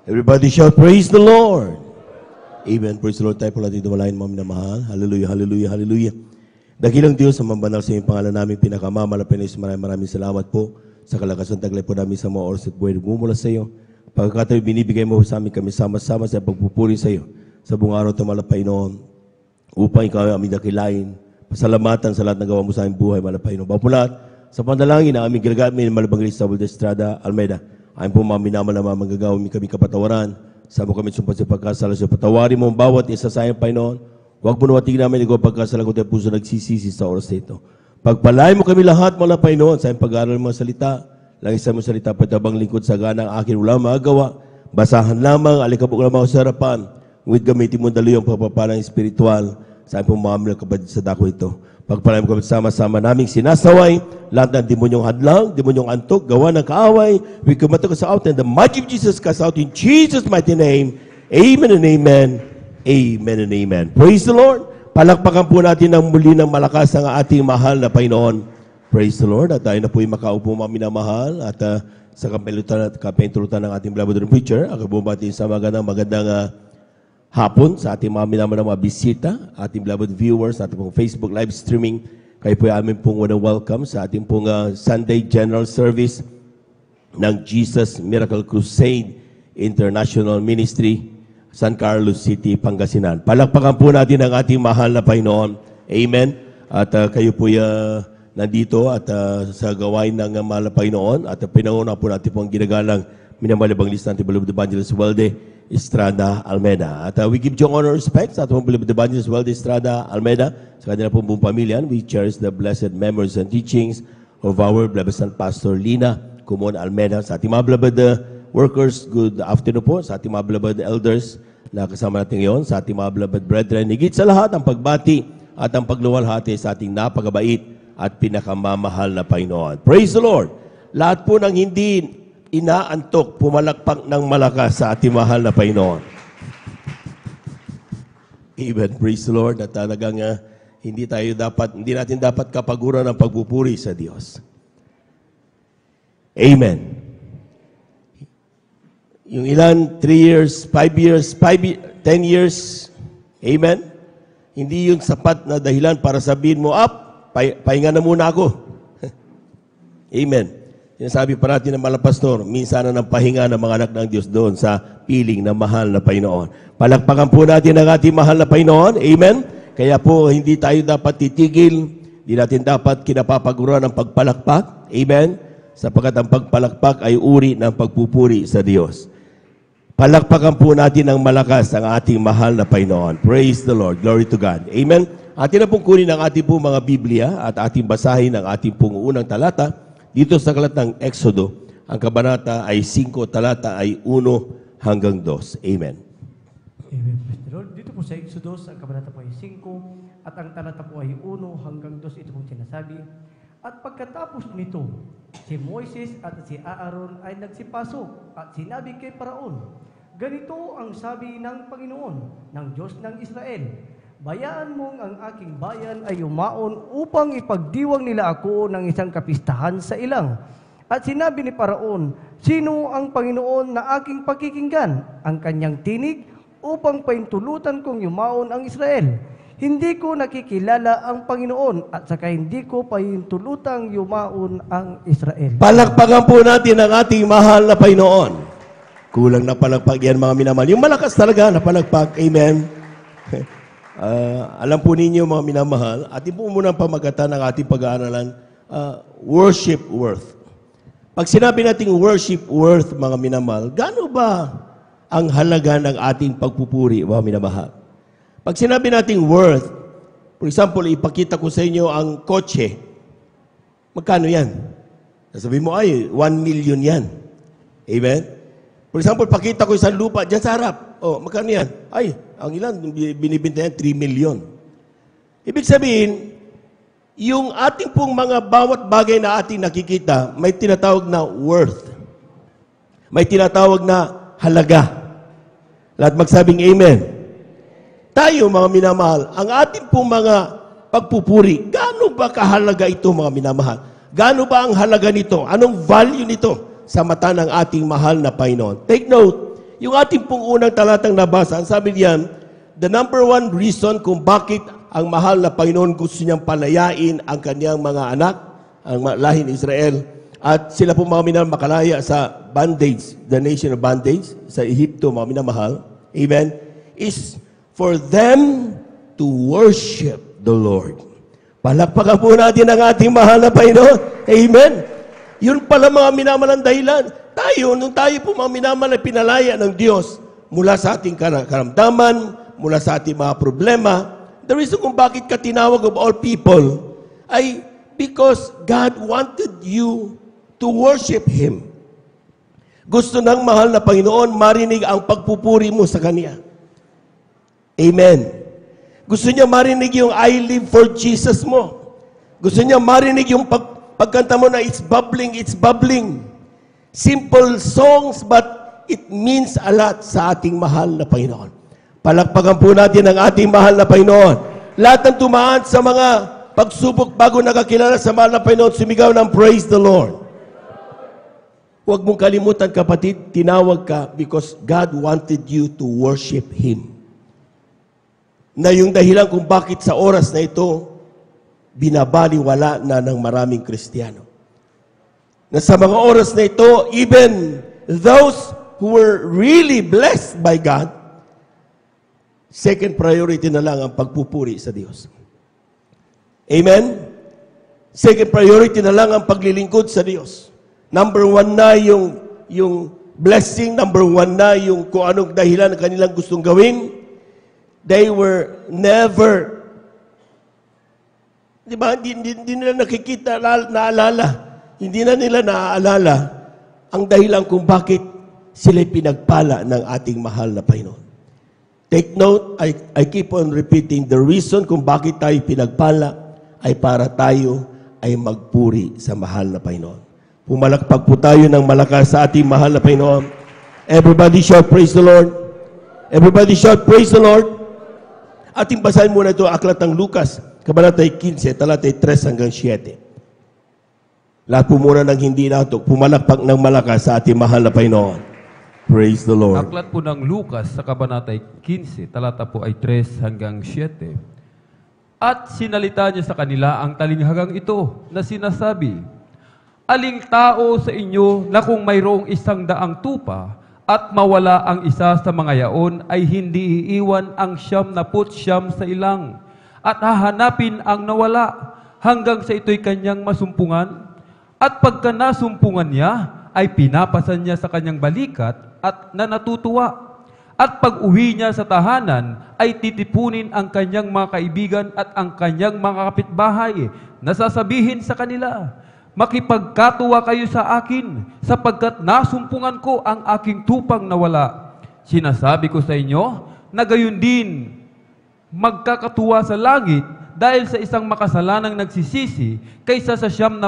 Everybody shout, praise the Lord. Amen. Praise the Lord. Tayo po natin dumalain, mga minamahal. Hallelujah, hallelujah, hallelujah. Dakilang Diyos, sa mambanal sa iyong pangalan namin, pinakamamalapin na maraming salamat po sa kalakasan taglay po namin sa mga oras at buhay mula sa iyo. Pagkakatayo, binibigay mo sa amin kami sama-sama sa pagpupuri sa iyo sa buong araw at malapay noon upang ikaw ay aming dakilain. Pasalamatan sa lahat ng gawa mo sa aming buhay, malapay noon. Bapulat, sa pandalangin na aming ginagamit, Malabanglis sa Estrada, Almeida. Ayon po mga minaman na manggagawin kami kapatawaran. Sama kami sumpa sa pagkasala sa patawarin mo ang bawat isa sa iyong Panginoon. Huwag mo nawatig namin ikaw pagkasala kung tayo puso nagsisisi sa oras na ito. Pagpalain mo kami lahat mga Panginoon sa iyong pag-aaral ng mga salita. Langis sa mga salita, patabang lingkod sa gana ang akin wala magagawa. Basahan lamang, alikabok lamang sa harapan. Ngunit gamitin mo dalo yung pagpapalang espiritual sa iyong pumamil kapatid sa dako ito. Pagpalain mo kami sama-sama naming sinasaway, lahat ng demonyong hadlang, demonyong antok, gawa ng kaaway, we commit us out in the mighty of Jesus, cast out in Jesus' mighty name. Amen and amen. Amen and amen. Praise the Lord. Palakpakan po natin ng muli ng malakas ang ating mahal na Panginoon. Praise the Lord. At tayo na po'y makaupo mga minamahal at sa kapentulutan ng ating beloved preacher, ako bumati sa magandang hapon sa ating mga minamahal na mga bisita, ating beloved viewers, ating pong Facebook live streaming. Kayo po ay amin pong welcome sa ating pong Sunday General Service ng Jesus Miracle Crusade International Ministry, San Carlos City, Pangasinan. Palakpakan po natin ang ating mahal na Panginoon. Amen. At kayo po nandito at sa gawain ng mahal na Panginoon at pinanguna po natin po ang ginagalang minamalabang list natin beloved Evangelist Walde Estrada Almeida. At we give due honor and respect sa ating beloved Evangelist Walde Estrada Almeida sa kanila pong buong pamilya. We cherish the blessed memories and teachings of our beloved San Pastor Lina Kumon Almeida. Sa ating mga beloved workers, good afternoon po. Sa ating mga beloved elders na kasama natin ngayon, sa ating mga beloved brethren, higit sa lahat ang pagbati at ang pagluwalhati sa ating napakabait at pinakamamahal na Panginoon. Praise the Lord! Lahat po ng hindi inaantok, pumalakpak ng malakas sa ating mahal na Panginoon. Amen. Praise the Lord. At talagang hindi natin dapat kapaguran ng pagpupuri sa Diyos. Amen. Yung ilan, 3 years, 5 years, 10 years, amen? Hindi yung sapat na dahilan para sabihin mo, pahinga na muna ako. Amen. Sinasabi pa natin ng Malapastor, minsan na ng pahinga ng mga anak ng Diyos doon sa piling na mahal na Panginoon. Palakpakan po natin ang ating mahal na Panginoon. Amen? Kaya po, hindi tayo dapat titigil. Hindi natin dapat kinapapaguran ng pagpalakpak. Amen? Sapagkat ang pagpalakpak ay uri ng pagpupuri sa Diyos. Palakpakan po natin ng malakas ang ating mahal na Panginoon. Praise the Lord. Glory to God. Amen? Atin na pong kunin ang ating pong mga Biblia at ating basahin ang ating pong unang talata. Dito sa aklat ng Exodo, ang kabanata ay 5, talata ay 1 hanggang 2. Amen. Amen. Praise the Lord. Dito po sa Exodo, ang kabanata po ay 5, at ang talata po ay 1 hanggang 2. Ito pong sinasabi. At pagkatapos nito, si Moises at si Aaron ay nagsipasok at sinabi kay Paraon, ganito ang sabi ng Panginoon, ng Diyos ng Israel, bayaan mong ang aking bayan ay umaon upang ipagdiwang nila ako ng isang kapistahan sa ilang. At sinabi ni Paraon, sino ang Panginoon na aking pakikinggan? Ang kanyang tinig upang paintulutan kong yumaon ang Israel. Hindi ko nakikilala ang Panginoon at saka hindi ko paintulutang yumaon ang Israel. Palakpakan po natin ang ating mahal na Panginoon. Kulang na palakpak yan mga minamahal. Yung malakas talaga na palakpak. Amen. Alam po ninyo mga minamahal, atin po muna pamagatan ng ating pag-aaralan, worship worth. Pag sinabi natin worship worth mga minamahal, gaano ba ang halaga ng ating pagpupuri mga minamahal? Pag sinabi natin worth, for example, ipakita ko sa inyo ang kotse, magkano yan? Sabi mo, ay, 1 million yan. Amen? For example, pakita ko isang lupa dyan sa harap. Oh, magkano yan? Ay, ang ilan, binibinta yan, 3 million. Ibig sabihin, yung ating pong mga bawat bagay na ating nakikita, may tinatawag na worth. May tinatawag na halaga. Lahat magsabing amen. Tayo, mga minamahal, ang ating pong mga pagpupuri, gaano ba kahalaga ito, mga minamahal? Gaano ba ang halaga nito? Anong value nito sa mata ng ating mahal na Panginoon? Take note, yung ating pong unang talatang nabasa, ang sabi diyan, the number one reason kung bakit ang mahal na Panginoon gusto niyang palayain ang kanyang mga anak, ang lahi ni Israel, at sila po mga minamahal makalaya sa bondage, the nation of bondage, sa Ehipto, mga minamahal, amen, is for them to worship the Lord. Palakpakan po natin ang ating mahal na Panginoon. Amen. Yun pala mga minamahal ang dahilan. Tayo, nung tayo po mga minamahal ay pinalaya ng Diyos mula sa ating karamdaman, mula sa ating mga problema, the reason kung bakit ka tinawag of all people ay because God wanted you to worship Him. Gusto ng mahal na Panginoon marinig ang pagpupuri mo sa Kanya. Amen. Gusto niya marinig yung I live for Jesus mo. Gusto niya marinig yung pagkanta mo na it's bubbling, it's bubbling. Simple songs but it means a lot sa ating mahal na Panginoon. Palakpakan po natin ang ating mahal na Panginoon. Lahat ng tumaan sa mga pagsubok bago nakakilala sa mahal na Panginoon, sumigaw ng praise the Lord. Huwag mong kalimutan, kapatid, tinawag ka because God wanted you to worship Him. Na yung dahilan kung bakit sa oras na ito, binabaliwala na ng maraming Kristiyano. Na sa mga oras na ito, even those who were really blessed by God, second priority na lang ang pagpupuri sa Diyos. Amen? Second priority na lang ang paglilingkod sa Diyos. Number one na yung blessing, number one na yung kung anong dahilan ng kanilang gustong gawin. They were never, di ba, hindi nila nakikita, naalala. Hindi na nila naaalala ang dahilan kung bakit sila'y pinagpala ng ating mahal na Panginoon. Take note, I keep on repeating, the reason kung bakit tayo pinagpala ay para tayo ay magpuri sa mahal na Panginoon. Pumalakpak po tayo ng malakas sa ating mahal na Panginoon. Everybody shout, praise the Lord. Everybody shout, praise the Lord. Ating basahin muna ito, aklat ng Lucas, kabanata 15, talatay 3 hanggang 7. Lahat po muna ng hindi natok, pumalakpak ng malakas sa ating mahal na Panginoon. Praise the Lord. Aklat po ng Lucas sa kabanata 15, talata po ay 3 hanggang 7. At sinalita niya sa kanila ang talinghagang ito na sinasabi, aling tao sa inyo na kung mayroong 100 tupa at mawala ang isa sa mga yaon ay hindi iiwan ang 99 sa ilang at hahanapin ang nawala hanggang sa ito'y kanyang masumpungan. At pagka nasumpungan niya, ay pinapasan niya sa kanyang balikat at nanatutuwa. At pag uwi niya sa tahanan, ay titipunin ang kanyang mga kaibigan at ang kanyang mga kapitbahay. Nasasabihin sa kanila, makipagkatuwa kayo sa akin, sapagkat nasumpungan ko ang aking tupang nawala. Sinasabi ko sa inyo, na gayon din magkakatuwa sa langit, dahil sa isang makasalanang nagsisisi kaysa sa 99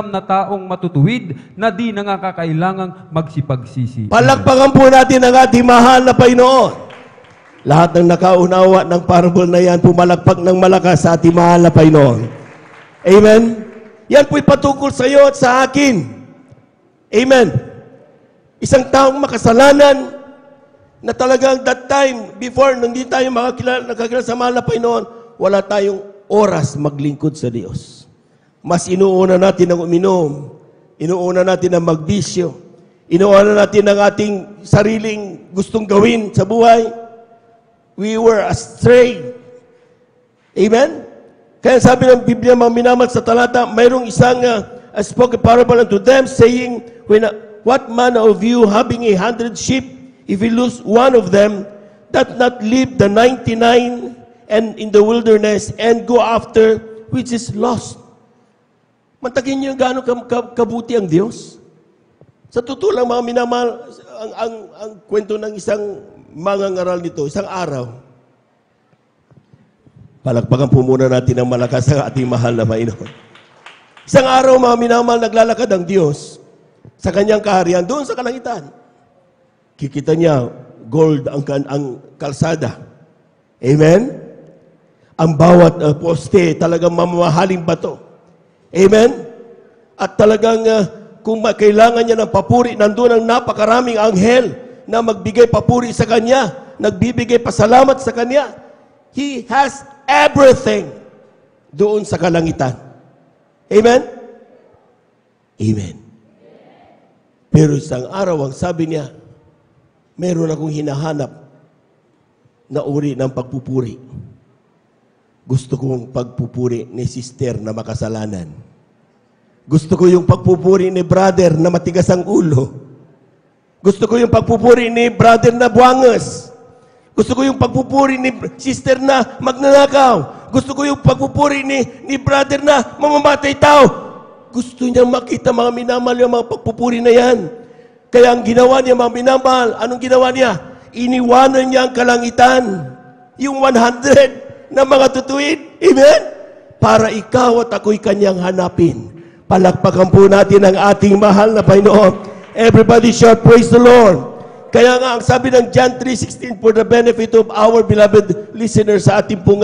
na taong matutuwid na di nangakakailangang magsipagsisi. Palakpakan po natin ang ating mahal na Panginoon. Lahat ng nakaunawa ng parable na yan, pumalakpak ng malakas sa ating mahal na Panginoon. Amen? Yan po'y patungkol sa iyo at sa akin. Amen? Isang taong makasalanan na talagang that time, before, nung hindi tayo nakakilala sa mahal na Panginoon, wala tayong oras maglingkod sa Diyos. Mas inuuna natin ang uminom. Inuuna natin ang magbisyo. Inuuna natin ang ating sariling gustong gawin sa buhay. We were astray. Amen? Kaya sabi ng Biblia, mga minamahal sa talata, mayroong isang spoke a parable unto them, saying, what man of you having 100 sheep, if he lose one of them, doth not leave the 99 and in the wilderness and go after which is lost. Mantagin niyo gaano kabuti ang Diyos. Sa totoo lang, mga minamahal, ang kwento ng isang mangangaral nito, isang araw. Palakpakan po muna natin ang malakas ang ating mahal na Panginoon. Isang araw, mga minamahal, naglalakad ang Diyos sa kanyang kaharian doon sa kalangitan. Kikita niya gold ang kalsada. Amen? Ang bawat poste talagang mamahaling bato. Amen? At talagang kung kailangan niya ng papuri, nandun ang napakaraming anghel na magbigay papuri sa Kanya, nagbibigay pasalamat sa Kanya. He has everything doon sa kalangitan. Amen? Amen. Pero isang araw, ang sabi niya, meron akong hinahanap na uri ng pagpupuri. Gusto kong pagpupuri ni sister na makasalanan. Gusto ko yung pagpupuri ni brother na matigas ang ulo. Gusto ko yung pagpupuri ni brother na buwangas. Gusto ko yung pagpupuri ni sister na magnanakaw. Gusto ko yung pagpupuri ni brother na mamamatay tao. Gusto niya makita mga minamahal yung mga pagpupuri na yan. Kaya ang ginawa niya mga minamahal, anong ginawa niya? Iniwanan niya ang kalangitan. Yung 100 na mga tutuin. Amen? Para ikaw at ako'y kanyang hanapin. Palakpakan po natin ang ating mahal na Panginoon. Everybody shout, praise the Lord. Kaya nga, ang sabi ng John 3:16, for the benefit of our beloved listeners sa ating pong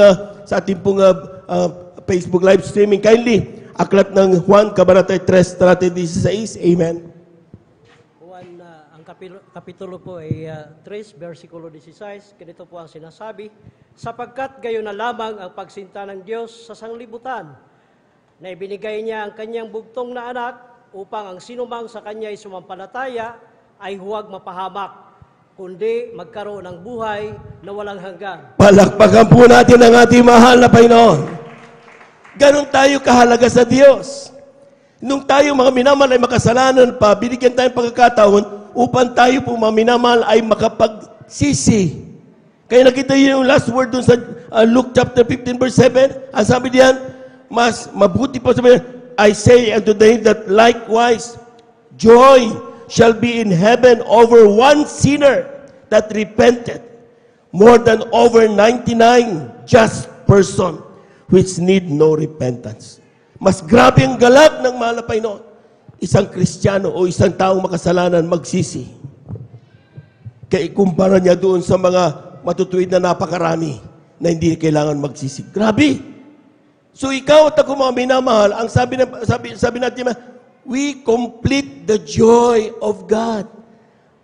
Facebook live streaming, kindly, aklat ng Juan, Kabanata 3:16. Amen. Juan, ang kapitulo po ay 3, versikulo 16. Ganito po ang sinasabi, sapagkat gayon na lamang ang pagsinta ng Diyos sa sanglibutan, na ibinigay niya ang kanyang bugtong na anak, upang ang sinumang sa kanya ay sumampalataya ay huwag mapahamak, kundi magkaroon ng buhay na walang hanggan. Palakpakan po natin ang ating mahal na Panginoon. Ganon tayo kahalaga sa Diyos. Nung tayo mga minamahal ay makasalanan pa, binigyan tayong pagkakataon upang tayo po mga minamahal ay makapagsisi. Kaya nakita niyo yung last word dun sa Luke chapter 15 verse 7, ang sabi diyan, mas mabuti pa sabi niya, I say unto them that likewise joy shall be in heaven over one sinner that repented, more than over 99 just person which need no repentance. Mas grabe ang galak ng mahal na Panginoon. Isang Kristiyano o isang taong makasalanan magsisi. Kaya ikumpara niya doon sa mga matutuwid na napakarami na hindi kailangan magsisi. Grabe! So ikaw at ako mga minamahal, ang sabi natin, we complete the joy of God.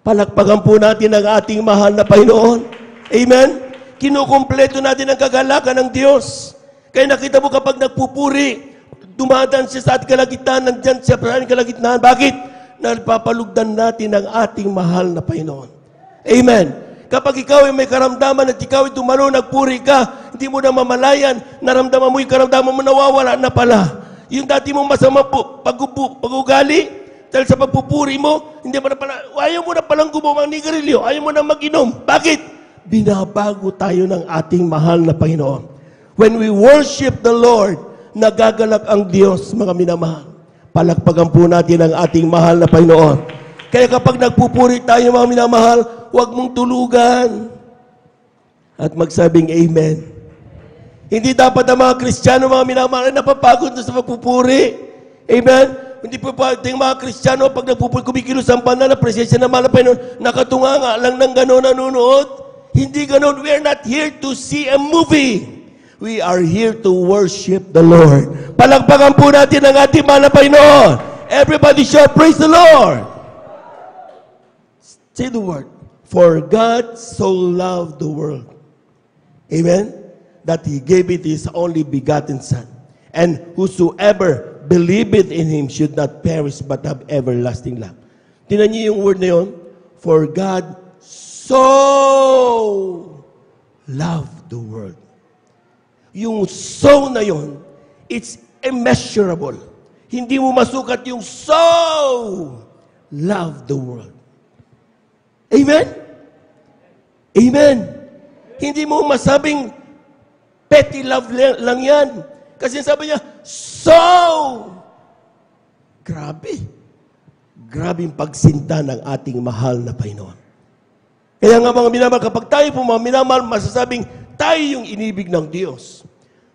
Palakpakan po natin ang ating mahal na Panginoon. Amen? Kinukumpleto natin ang kagalakan ng Diyos. Kaya nakita mo kapag nagpupuri, dumadaan siya sa ating kalagitnaan, nandyan siya sa ating kalagitnaan. Bakit? Napapalugdan natin ang ating mahal na Panginoon. Amen? Kapag ikaw ay may karamdaman at ikaw ay tumalo, nagpuri ka, hindi mo na mamalayan, naramdaman mo yung karamdaman mo, nawawala na pala. Yung dati mong masama pag-ugali, dahil sa pagpupuri mo, hindi mo na pala, ayaw mo na palang gumawang nigarilyo, ayaw mo na mag-inom. Bakit? Binabago tayo ng ating mahal na Panginoon. When we worship the Lord, nagagalak ang Diyos, mga minamahal. Palakpakan po natin ang ating mahal na Panginoon. Kaya kapag nagpupuri tayo, mga minamahal, huwag mong tulugan at magsabing amen. Hindi dapat ang mga Kristiyano, mga minamahal, ay napapagod na sa pagpupuri. Amen? Hindi po pwedeng mga Kristiyano, pag nagpupuri, kumikilos ang panal, na presensya ng mahal na Panginoon, nakatunganga lang ng gano'n nanonood. Hindi gano'n. We are not here to see a movie. We are here to worship the Lord. Palakpakan po natin ang ating mahal na Panginoon. Everybody shout, praise the Lord. Say the word. For God so loved the world. Amen? That He gave it His only begotten Son. And whosoever believeth in Him should not perish but have everlasting life. Tingnan niyo yung word na yun. For God so loved the world. Yung so na yun, it's immeasurable. Hindi mo masukat yung so loved the world. Amen? Amen. Hindi mo masabing petty love lang yan. Kasi sabi niya, so, grabe. Grabing pagsinta ng ating mahal na Panginoon. Kaya nga mga minamahal, kapag tayo po mga minamahal, masasabing tayo yung inibig ng Diyos.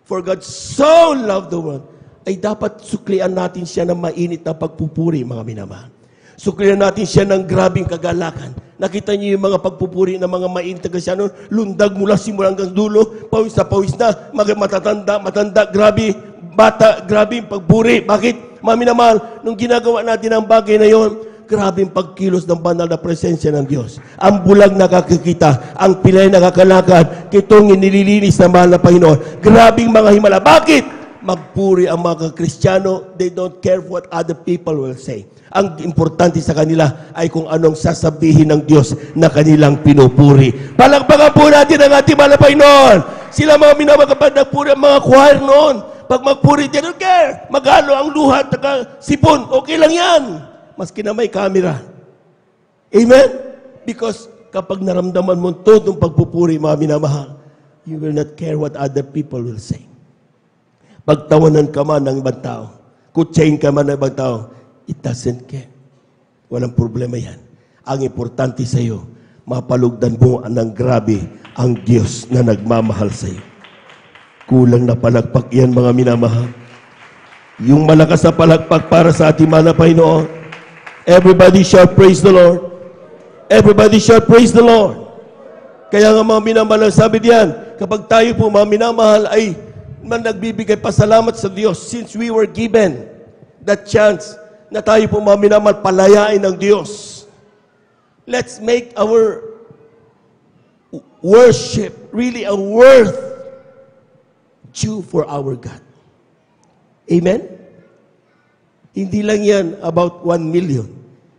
For God so loved the world, ay dapat suklian natin siya ng mainit na pagpupuri, mga minamahal. Suklian natin siya ng grabing kagalakan. Nakita niyo yung mga pagpupuri ng mga mainit na Kristiyano, lundag mula simula hanggang dulo, pawis na, matanda, grabe, bata, grabe yung pagpuri. Bakit? Mga minamahal, nung ginagawa natin ang bagay na yon, Grabing pagkilos ng banal na presensya ng Diyos. Ang bulag nakakikita, ang pilay nakakalakad, kitong inililinis ng mahal na Panginoon. Grabing mga himala. Bakit? Magpuri ang mga Kristiyano. They don't care what other people will say. Ang importante sa kanila ay kung anong sasabihin ng Diyos na kanilang pinupuri. Palakpakan po natin ang ating mahal na Panginoon. Sila mga minamagapag nagpuri ang mga choir noon. Pag magpuri, they don't care. Magalo ang luha at sipon. Okay lang yan. Maski na may camera. Amen? Because kapag naramdaman mo totong pagpupuri, mga minamahal, you will not care what other people will say. Pagtawanan ka man ng ibang tao, kutsain ka man ng ibang tao, it doesn't care. Walang problema yan. Ang importante sa iyo, mapalugdan mo ng grabe ang Diyos na nagmamahal sa iyo. Kulang na palakpak yan, mga minamahal. Yung malakas na palakpak para sa ating mahal na Panginoon. Everybody shout praise the Lord. Everybody shout praise the Lord. Kaya nga mga minamahal, sabi diyan, kapag tayo po mga minamahal ay nagbibigay pasalamat sa Diyos since we were given that chance na tayo po mga minamahal palayain ng Diyos. Let's make our worship really a worth due for our God. Amen? Hindi lang yan about 1 million.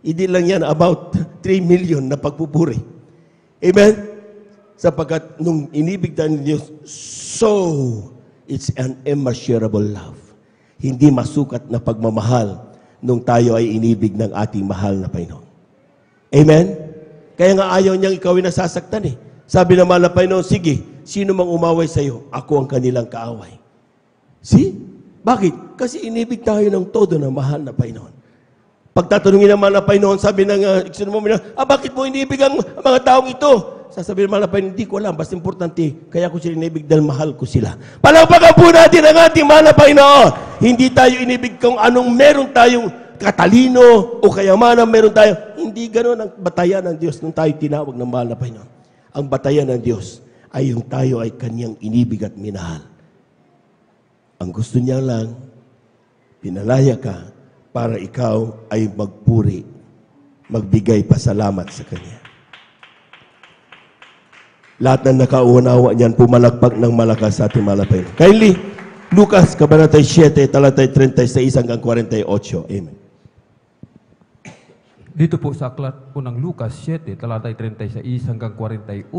Hindi lang yan about 3 million na pagpupuri. Amen? Sapagkat nung inibig tayo ng Diyos, so it's an immeasurable love. Hindi masukat na pagmamahal nung tayo ay inibig ng ating mahal na Panginoon. Amen? Kaya nga ayaw niyang ikaw ay nasasaktan eh. Sabi ng mahal na Panginoon, sige, sino mang umaway sa iyo, ako ang kanilang kaaway. See? Bakit? Kasi inibig tayo ng todo ng mahal na Panginoon. Pagtatanungin ng mahal na Panginoon, sabi ng bakit mo inibig ang mga taong ito? Sasabihin ng mahal na Panginoon, hindi ko alam, basta importante, kaya ko sila inibig dahil mahal ko sila. Palakpakan po natin ang ating mahal na Panginoon. Hindi tayo inibig kung anong meron tayong katalino o kayamanan meron tayo. Hindi ganoon ang batayan ng Diyos nung tayo tinawag ng mahal na Panginoon. Ang batayan ng Diyos ay yung tayo ay kanyang inibig at minahal. Ang gusto niya lang, pinalaya ka para ikaw ay magpuri, magbigay pasalamat sa Kanya. Lahat na nakaunawa niyan, pumalakpak ng malakas sa ating malapay. Kindly, Lucas, Kabanata 7, talatay 36 hanggang 48. Amen. Dito po sa aklat po ng Lucas 7, talatay 36 hanggang 48.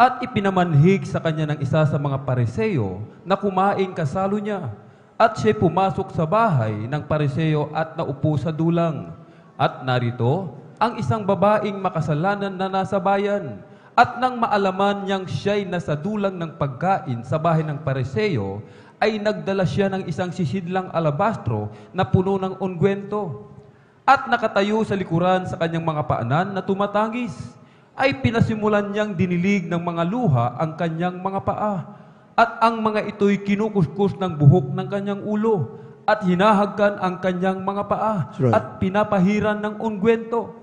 At ipinamanhig sa kanya ng isa sa mga Pariseo na kumain kasalo niya. At siya pumasok sa bahay ng Pariseo at naupo sa dulang. At narito ang isang babaeng makasalanan na nasa bayan. At nang maalaman niyang siya'y nasa dulang ng pagkain sa bahay ng Pariseo, ay nagdala siya ng isang sisidlang alabastro na puno ng ungwento. At nakatayo sa likuran sa kanyang mga paanan na tumatangis, ay pinasimulan niyang dinilig ng mga luha ang kanyang mga paa. At ang mga ito'y kinukuskus ng buhok ng kanyang ulo at hinahagkan ang kanyang mga paa at pinapahiran ng ungwento.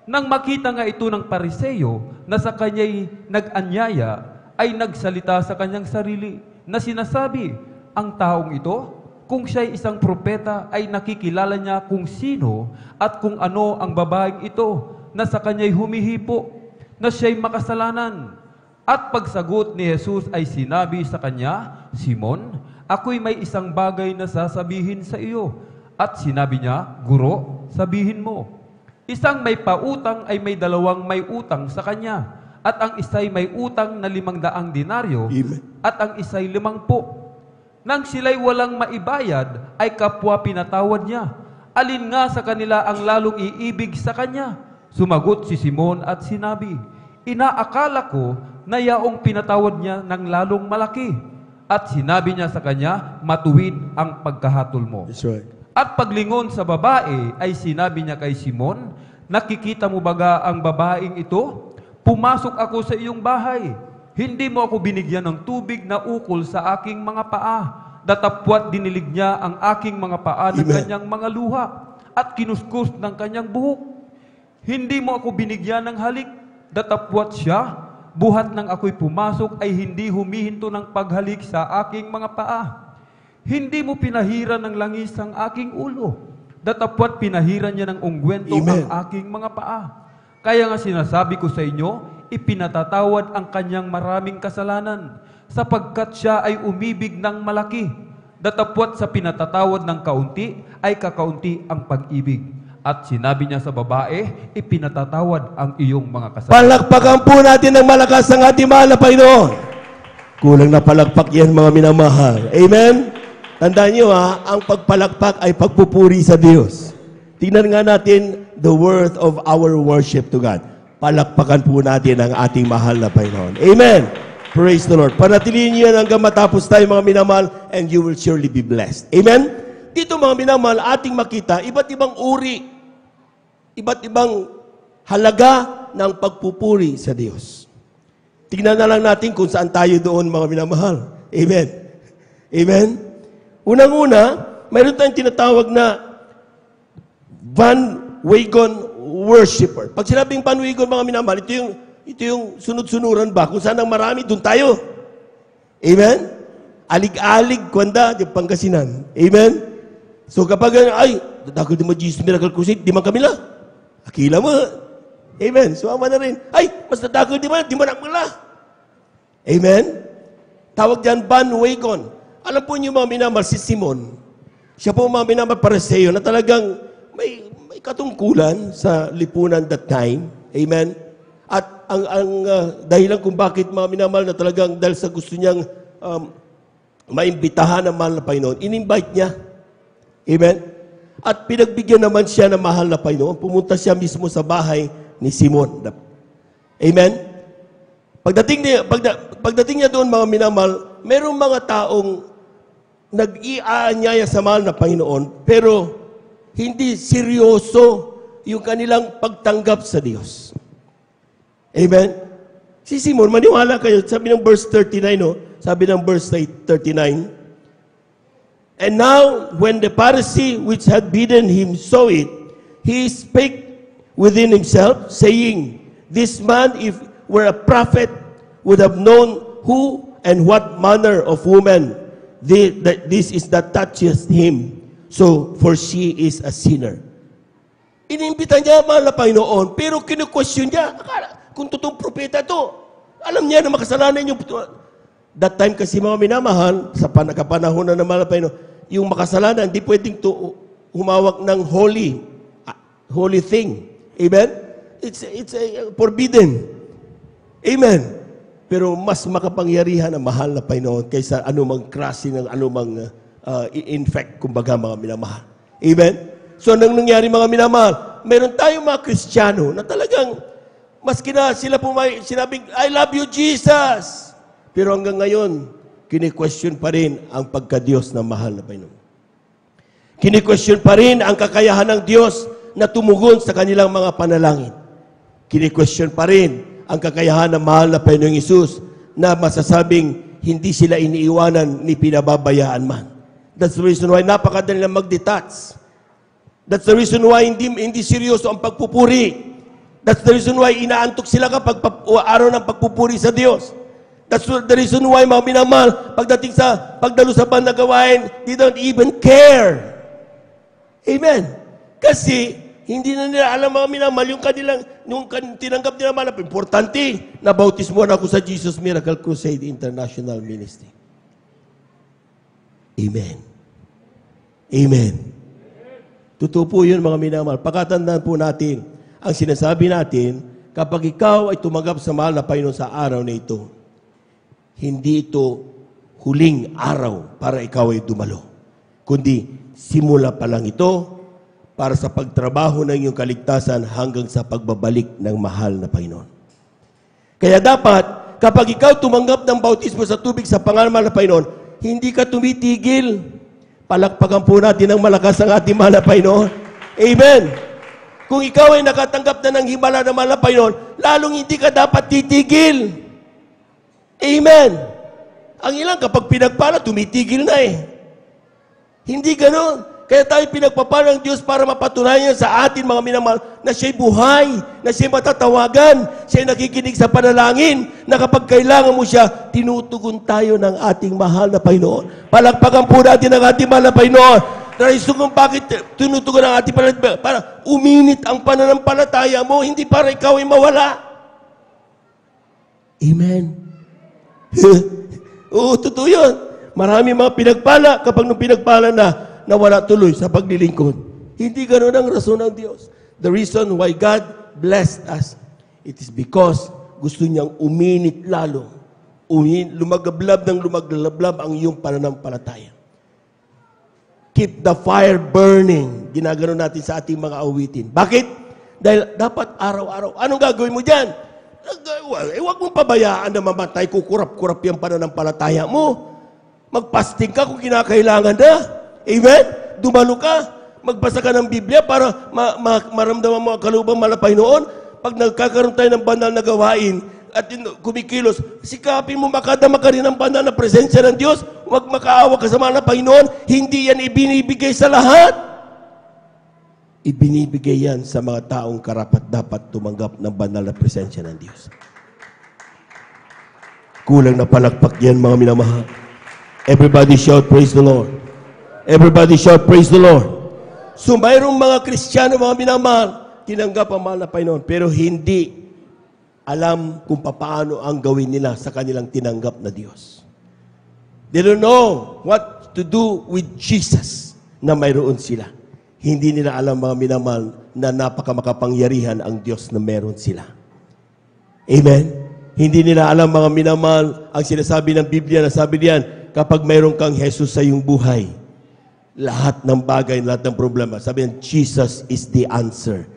Nang makita nga ito ng Pariseo na sa kanya'y nag-anyaya, ay nagsalita sa kanyang sarili na sinasabi, ang taong ito, kung siya'y isang propeta, ay nakikilala niya kung sino at kung ano ang babaeng ito na sa kanya'y humihipo, na siya'y makasalanan. At pagsagot ni Jesus ay sinabi sa kanya, Simon, ako'y may isang bagay na sasabihin sa iyo. At sinabi niya, Guro, sabihin mo. Isang may pautang ay may dalawang may utang sa kanya. At ang isa'y may utang na 500 denaryo, at ang isa'y 50. Nang sila'y walang maibayad, ay kapwa pinatawad niya. Alin nga sa kanila ang lalong iibig sa kanya? Sumagot si Simon at sinabi, Inaakala ko na yaong pinatawad niya ng lalong malaki. At sinabi niya sa kanya, matuwid ang pagkahatol mo. That's right. At paglingon sa babae, ay sinabi niya kay Simon, nakikita mo baga ang babaeng ito? Pumasok ako sa iyong bahay. Hindi mo ako binigyan ng tubig na ukol sa aking mga paa. Datapwat dinilig niya ang aking mga paa ng kanyang mga luha at kinuskus ng kanyang buhok. Hindi mo ako binigyan ng halik. Datapwat siya, buhat nang ako'y pumasok ay hindi humihinto ng paghalik sa aking mga paa. Hindi mo pinahiran ng langis ang aking ulo. datapwat pinahiran niya ng ungwento Amen. ang aking mga paa. Kaya nga sinasabi ko sa inyo, ipinatatawad ang kanyang maraming kasalanan, sapagkat siya ay umibig ng malaki. Datapwat sa pinatatawad ng kaunti, ay kakaunti ang pag-ibig. At sinabi niya sa babae, ipinatatawad ang iyong mga kasalanan. Palakpakan po natin ng malakas ang ating mahal na Panginoon. Kulang na palakpak yan, mga minamahal. Amen? Tandaan niyo ang pagpalakpak ay pagpupuri sa Diyos. Tingnan nga natin the worth of our worship to God. Palakpakan po natin ang ating mahal na Panginoon. Amen? Praise the Lord. Panatilihin niyo yan hanggang matapos tayo, mga minamahal, and you will surely be blessed. Amen? Dito, mga minamahal, ating makita, iba't ibang uri, iba't ibang halaga ng pagpupuri sa Diyos. Tingnan na lang natin kung saan tayo doon, mga minamahal. Amen? Amen? Unang-una, mayroon tayong tinatawag na bandwagon worshiper. Pag sinabing bandwagon, mga minamahal, ito yung sunod-sunuran ba? Kung saan ang marami, doon tayo. Amen? Alig-alig, kwanda, yung Pangasinan. Amen? So kapag, ay, dadako di mo Jesus Miracle Crusade, di man kami lang. Akila mo. Amen? Sumama na rin. Ay, mas dadako di man nakmala. Amen? Tawag dyan, bandwagon. Alam po niyo, mga minamahal, si Simon, siya po, mga minamahal, Pariseo, na talagang may katungkulan sa lipunan that time. Amen? At ang dahilan kung bakit, mga minamahal, na talagang dahil sa gusto niyang maimbitahan ang mahal na Panginoon, in-invite niya. Amen? At pinagbigyan naman siya ng mahal na Panginoon. Pumunta siya mismo sa bahay ni Simon. Amen? Pagdating niya doon, mga minamahal, merong mga taong nag-iaanyaya sa mahal na Panginoon, pero hindi seryoso yung kanilang pagtanggap sa Diyos. Amen? Si Simon, maniwala kayo, sabi ng verse 39, no? Sabi ng verse 39, and now, when the Pharisee which had bidden him saw it, he spake within himself, saying, this man, if were a prophet, would have known who and what manner of woman this is that touches him. So, for she is a sinner. Inimbita niya, mahal na Panginoon, pero kinu-question niya, akala, kung totoong propeta to, alam niya na makasalanan yung... That time kasi, mga minamahal, sa kapanahon na mahal na Panginoon, yung makasalanan, hindi pwedeng humawak ng holy thing. Amen? It's forbidden. Amen? Pero mas makapangyarihan ang mahal na Panginoon kaysa anumang klase ng anumang infect, kumbaga, mga minamahal. Amen? So, nang nangyari, mga minamahal, meron tayong mga Kristiyano na talagang, maski na sila sinabing, I love you, Jesus! Pero hanggang ngayon, kini-question pa rin ang pagka-Diyos ng mahal na Panginoon. Kini-question pa rin ang kakayahan ng Diyos na tumugon sa kanilang mga panalangin. Kini-question pa rin ang kakayahan ng mahal na Panginoong Hesus na masasabing hindi sila iniiwanan ni pinababayaan man. That's the reason why napakadali na mag-detach. That's the reason why hindi seryoso ang pagpupuri. That's the reason why inaantok sila kapag araw ng pagpupuri sa Diyos. That's the reason why, mga minamahal, pagdating sa pagdalo sa panagawain, they don't even care. Amen. Kasi, hindi na nila alam, mga minamahal, yung tinanggap nila malap. Importante, nabautismo na ako sa Jesus Miracle Crusade International Ministry. Amen. Amen. Totoo po yun, mga minamahal. Pagkatandaan po natin, ang sinasabi natin, kapag ikaw ay tumanggap sa mahal na Panginoon sa araw na ito, hindi ito huling araw para ikaw ay dumalo. Kundi, simula pa lang ito para sa pagtrabaho ng iyong kaligtasan hanggang sa pagbabalik ng mahal na Panginoon. Kaya dapat, kapag ikaw tumanggap ng bautismo sa tubig sa pangalan ng mahal na Panginoon, hindi ka tumitigil. Palakpakan po natin ng malakas ang ating mahal na Panginoon. Amen. Kung ikaw ay nakatanggap na ng himala ng mahal na Panginoon, lalong hindi ka dapat titigil. Amen. Ang ilang kapag pinagpala, tumitigil na eh. Hindi ganon. Kaya tayo pinagpapala ng Diyos para mapatunayan sa atin, mga minamahal, na siya'y buhay, na siya'y matatawagan, siya'y nakikinig sa panalangin, na kapag kailangan mo siya, tinutugon tayo ng ating mahal na Panginoon. Palakpakan po natin ang ating mahal na Panginoon. raison kung bakit tinutugon ang ating pananampalataya, para uminit ang pananampalataya mo, hindi para ikaw ay mawala. Amen. Oo, totoo yun. Marami mga pinagpala, kapag nung pinagpala na, nawala tuloy sa paglilingkod. Hindi ganoon ang rason ng Diyos. The reason why God blessed us, it is because gusto niyang uminit lalo. Lumagablab ng lumaglablab ang iyong pananampalataya. Keep the fire burning. Ginagano natin sa ating mga awitin. Bakit? Dahil dapat araw-araw. Anong gagawin mo dyan? Huwag mong pabayaan na mamatay, kukurap-kurap yung pananampalataya mo. Magpasting ka kung kinakailangan na. Amen? Dumalo ka. Magbasa ka ng Biblia para maramdaman mo ang kalubang malapay noon. Pag nagkakaroon tayo ng banal na gawain at kumikilos, sikapin mo makadama ka rin ng banal na presensya ng Diyos. Huwag makaawa ka sa mga Panginoon. Hindi yan ibinibigay sa lahat. Ibinibigay yan sa mga taong karapat-dapat tumanggap ng banal na presensya ng Diyos. Kulang na palakpak yan, mga minamahal. Everybody shout, praise the Lord. Everybody shout, praise the Lord. So mayroong mga Kristiyano, mga minamahal, tinanggap ang mahal na Panginoon, pero hindi alam kung paano ang gawin nila sa kanilang tinanggap na Diyos. They don't know what to do with Jesus na mayroon sila. Hindi nila alam, mga minamahal, na napakamakapangyarihan ang Diyos na meron sila. Amen? Hindi nila alam, mga minamahal, ang sinasabi ng Biblia, na sabi diyan, kapag mayroon kang Jesus sa iyong buhay, lahat ng bagay, lahat ng problema, sabi niyan, Jesus is the answer.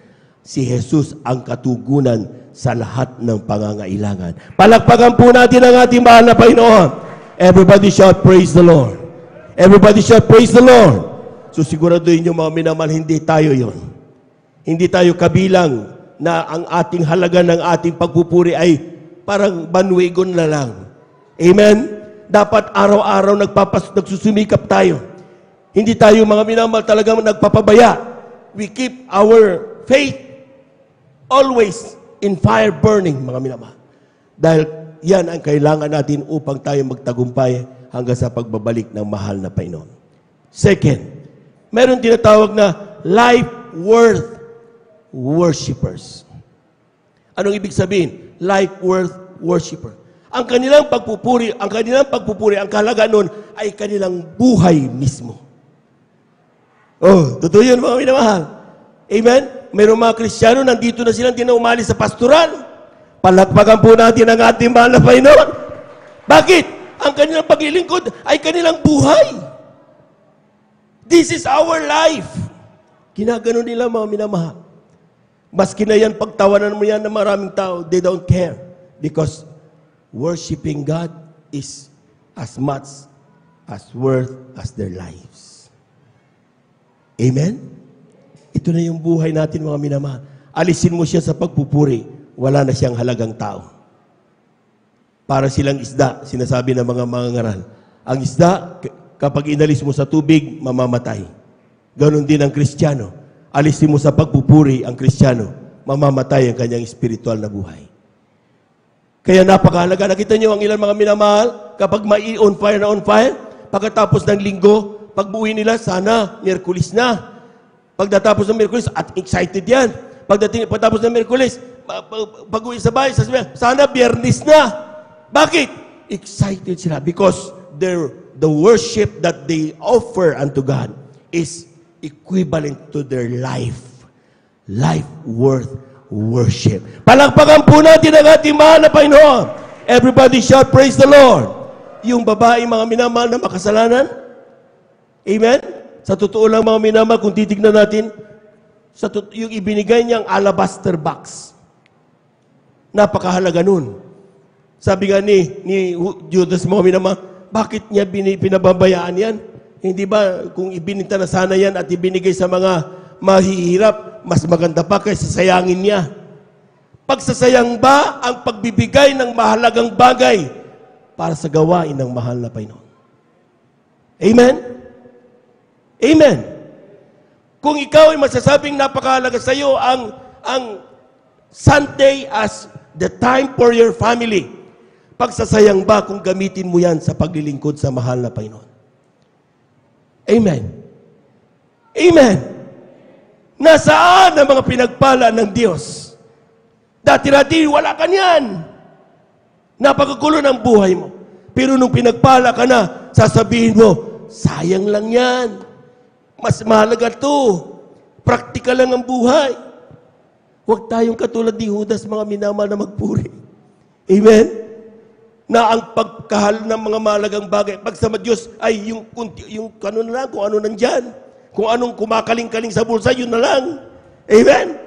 Si Jesus ang katugunan sa lahat ng pangangailangan. Palakpakan po natin ang ating mahal na Panginoon. Everybody shout, praise the Lord. Everybody shout, praise the Lord. So siguraduhin nyo, mga minamahal, hindi tayo yon. Hindi tayo kabilang na ang ating halaga ng ating pagpupuri ay parang bandwagon na lang. Amen? Dapat araw-araw nagsusumikap tayo. Hindi tayo, mga minamahal, talagang nagpapabaya. We keep our faith always in fire burning, mga minamahal. Dahil yan ang kailangan natin upang tayo magtagumpay hanggang sa pagbabalik ng mahal na Panginoon. Second, meron tinatawag na life worth worshipers. Anong ibig sabihin? Life worth worshiper. Ang kanilang pagpupuri, ang kahalagaan nun ay kanilang buhay mismo. Oh, totoo yun, mga minamahal. Amen? Mayroong mga Kristiyano, nandito na silang umali sa pastoral. Palakpakan po natin ang ating mahal na Panginoon. Bakit? Ang kanilang paglilingkod ay kanilang buhay. This is our life. Ginagano nila, mga minamahal. Maski na yan, pagtawanan mo yan ng maraming tao, they don't care. Because worshiping God is as much as worth as their lives. Amen? Ito na yung buhay natin, mga minamahal. Alisin mo siya sa pagpupuri, wala na siyang halagang tao. Para silang isda, sinasabi ng mga mangangaral. Ang isda, kapag inalis mo sa tubig, mamamatay. Ganon din ang Kristiyano. Alisin mo sa pagpupuri ang Kristiyano, mamamatay ang kanyang spiritual na buhay. Kaya napakahalaga. Nakita niyo ang ilan, mga minamahal, kapag on fire, pagkatapos ng linggo, pagbuwi nila, sana Miyerkules na. Pagdatapos ng Miyerkules, at excited yan. Pagdatapos ng Miyerkules, pag-uwi sa bahay, sana Biyernes na. Bakit? Excited sila because the worship that they offer unto God is equivalent to their life. Life worth worship. Palakpakan po natin ang ating mahal na Panginoon. Everybody shout, praise the Lord. Yung babae, mga minamahal na makasalanan. Amen? Sa totoo lang, mga minamahal, kung titignan natin, yung ibinigay niyang alabaster box. Napakahalaga nun. Sabi nga ni Judas, mga minamahal, bakit niya pinababayaan yan? Hindi ba kung ibininta na sana yan at ibinigay sa mga mahihirap, mas maganda pa kaysa sayangin niya? Pagsasayang ba ang pagbibigay ng mahalagang bagay para sa gawain ng mahal na Panginoon? Amen? Amen. Kung ikaw ay masasabing napakahalaga sa iyo ang Sunday as the time for your family, pagsasayang ba kung gamitin mo yan sa paglilingkod sa mahal na Panginoon? Amen. Amen. Nasaan ang mga pinagpala ng Diyos? Dati-dati, wala ka niyan. Napakagulo ng buhay mo. Pero nung pinagpala ka na, sasabihin mo, sayang lang yan. Mas mahalaga to. Praktikal lang ang buhay. Huwag tayong katulad ni Judas, mga minamahal na magpuri. Amen? Na ang pagkahal ng mga mahalagang bagay, pag sa Diyos ay yung ano na lang, kung ano nandyan. Kung anong kumakaling-kaling sa bulsa, yun na lang. Amen?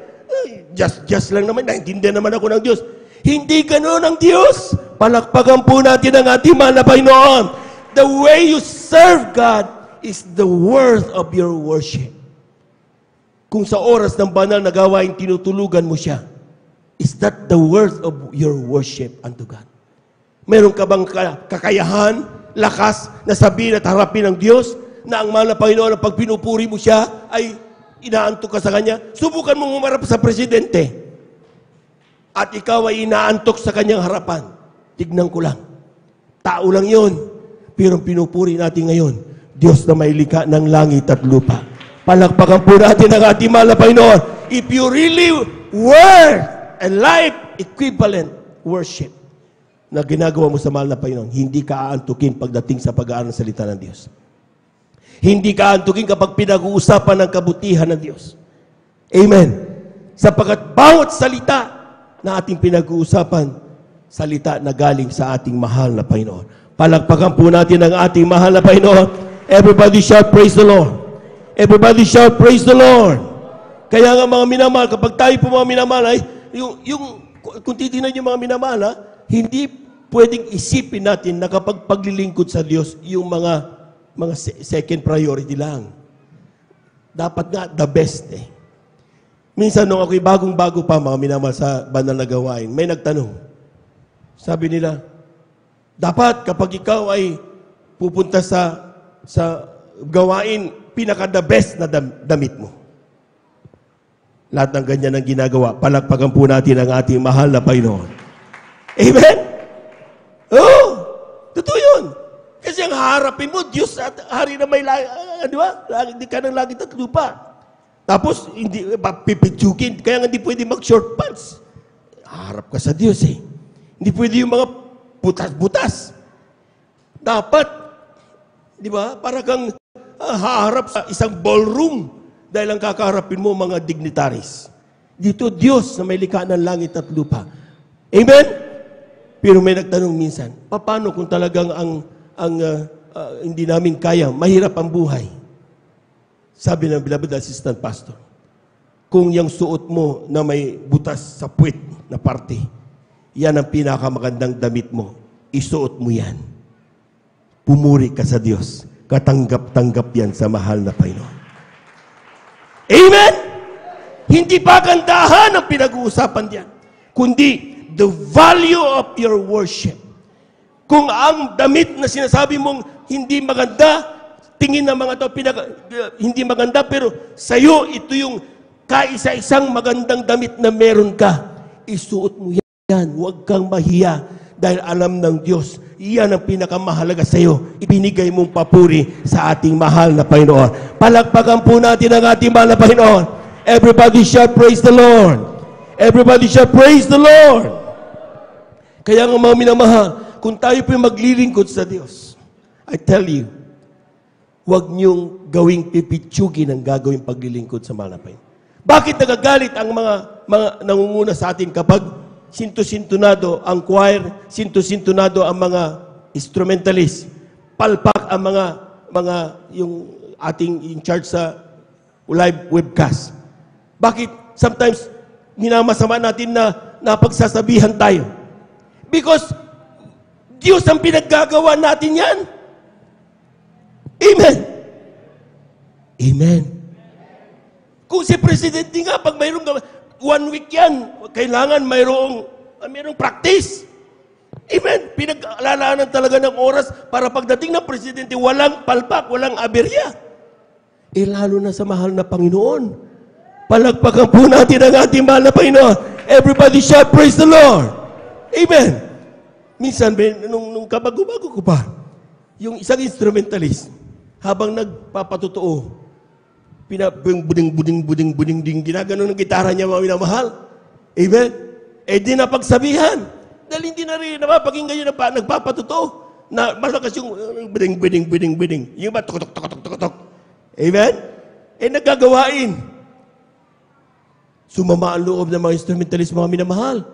Just lang naman, naintindihan naman ako ng Diyos. Hindi ganoon ang Diyos. Palakpakan po natin ang ating mahal na Panginoon. The way you serve God is the worth of your worship. Kung sa oras ng banal na gawain, tinutulugan mo siya, is that the worth of your worship unto God? Meron ka bang kakayahan, lakas, na sabihin at harapin ng Diyos, na ang mahal na Panginoon, pag pinupuri mo siya, ay inaantok ka sa Kanya? Subukan mong humarap sa presidente. At ikaw ay inaantok sa Kanyang harapan. Tignan ko lang. Tao lang yon. Pero pinupuri natin ngayon, Diyos na may likha ng langit at lupa. Palakpakan po natin ang ating mahal na Panginoon. If you really worth and life equivalent worship na ginagawa mo sa mahal na Panginoon, hindi ka aantukin pagdating sa pag-aaral ng salita ng Diyos. Hindi ka aantukin kapag pinag-uusapan ng kabutihan ng Diyos. Amen. Sapagkat bawat salita na ating pinag-uusapan, salita na galing sa ating mahal na Panginoon. Palakpakan po natin ang ating mahal na Panginoon. Everybody shout, praise the Lord. Everybody shout, praise the Lord. Kaya nga mga minamahal, kapag tayo po mga minamahal, ay, kung titignan yung mga minamahal, hindi pwedeng isipin natin na kapag paglilingkod sa Diyos, yung mga second priority lang. Dapat nga, the best eh. Minsan nung ako'y bagong-bago pa, mga minamahal sa banal na gawain, may nagtanong. Sabi nila, dapat kapag ikaw ay pupunta sa gawain, pinaka-the best na damit mo. Lahat ng ganyan ang ginagawa. Palakpakan po natin ang ating mahal na Panginoon. Amen? Oo! Totoo yun. Kasi ang harapin mo, Diyos at hari na may di ba? Hindi ka ng langit at lupa. Tapos, hindi pipitsukin. Kaya nga hindi pwede mag-short pants. Harap ka sa Diyos eh. Hindi pwede yung mga butas-butas. Dapat, di ba? Para kang haharap sa isang ballroom dahil ang kakaharapin mo mga dignitaries. Dito, Diyos na may likha ng langit at lupa. Amen? Pero may nagtanong minsan, paano kung talagang hindi namin kaya, mahirap ang buhay? Sabi ng beloved assistant pastor, kung yung suot mo na may butas sa puwit na parte, yan ang pinakamagandang damit mo. Isuot mo yan. Pumuri ka sa Diyos. Katanggap-tanggap yan sa mahal na Panginoon. Amen? Hindi pa gandahan ang pinag-uusapan diyan, kundi the value of your worship. Kung ang damit na sinasabi mong hindi maganda, tingin ng mga tao hindi maganda, pero sa'yo ito yung kaisa-isang magandang damit na meron ka. Isuot mo yan. Huwag kang mahiya dahil alam ng Diyos, iyan ang pinakamahalaga sa iyo. Ibinigay mong papuri sa ating mahal na Panginoon. Palakpakan po natin ang ating mahal na Panginoon. Everybody shout, praise the Lord. Everybody shout, praise the Lord. Kaya nga mga minamahal, kung tayo po maglilingkod sa Diyos, I tell you, huwag niyong gawing pipitsugin ang gagawing paglilingkod sa mahal na Panginoon. Bakit nagagalit ang mga nangunguna sa atin kapag sinto-sintonado ang choir, sinto-sintonado ang mga instrumentalist, palpak ang mga yung ating in charge sa live webcast. Bakit sometimes minamasama natin na napagsasabihan tayo? Because Diyos ang pinaggagawa natin yan. Amen. Amen. Kung si Presidente nga, pag mayroong 1 week yan, kailangan mayroong practice. Amen. Pinag-alalahanan talaga ng oras para pagdating ng Presidente, walang palpak, walang aberya. Lalo na sa mahal na Panginoon. Palagpakan po natin ang ating mahal na Panginoon. Everybody shout, praise the Lord. Amen. Minsan, nung kabago-bago ko pa, yung isang instrumentalist, habang nagpapatotoo, Buding, ginagano ng gitara niya, mga minamahal. Amen? Di napagsabihan. Dahil hindi na rin napapakinggan yun na nagpapatotoo. Na malakas yung buding. Yung ba, tok. Amen? Nagagawain. Sumama ang loob ng mga instrumentalist, mga minamahal.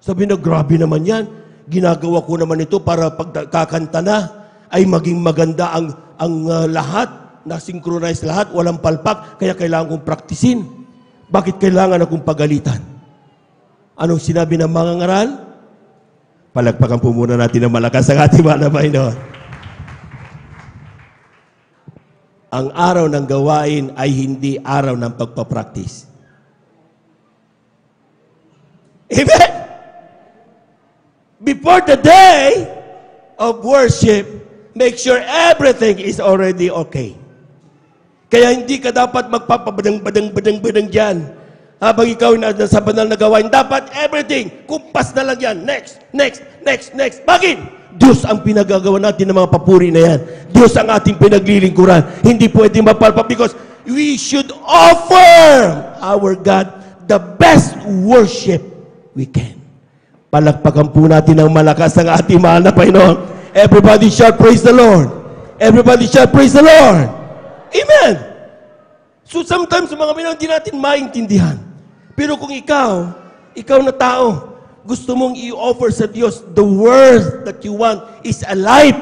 Sabi na, grabe naman yan. Ginagawa ko naman ito para pagkakanta na ay maging maganda ang lahat. Na-synchronize lahat, walang palpak, kaya kailangan kong praktisin. Bakit kailangan akong pagalitan? Anong sinabi ng mga ngaral? Palagpakan po muna natin ng malakas ang ating mga Panginoon. Ang araw ng gawain ay hindi araw ng pagpapraktis. Amen? Before the day of worship, make sure everything is already okay. Kaya hindi ka dapat magpapabadang dyan. Habang ikaw nasa banal na gawain, dapat everything, kumpas na lang yan. Next. Bakit? Diyos ang pinagagawa natin ng mga papuri na yan. Diyos ang ating pinaglilingkuran. Hindi pwede mapalpa because we should offer our God the best worship we can. Palakpakan po natin ng malakas ang ating mahal na Panginoon. Everybody shout, praise the Lord. Everybody shout, praise the Lord. Amen. So sometimes mga minamahal, hindi natin maintindihan. Pero kung ikaw na tao, gusto mong i-offer sa Diyos the worth that you want is a life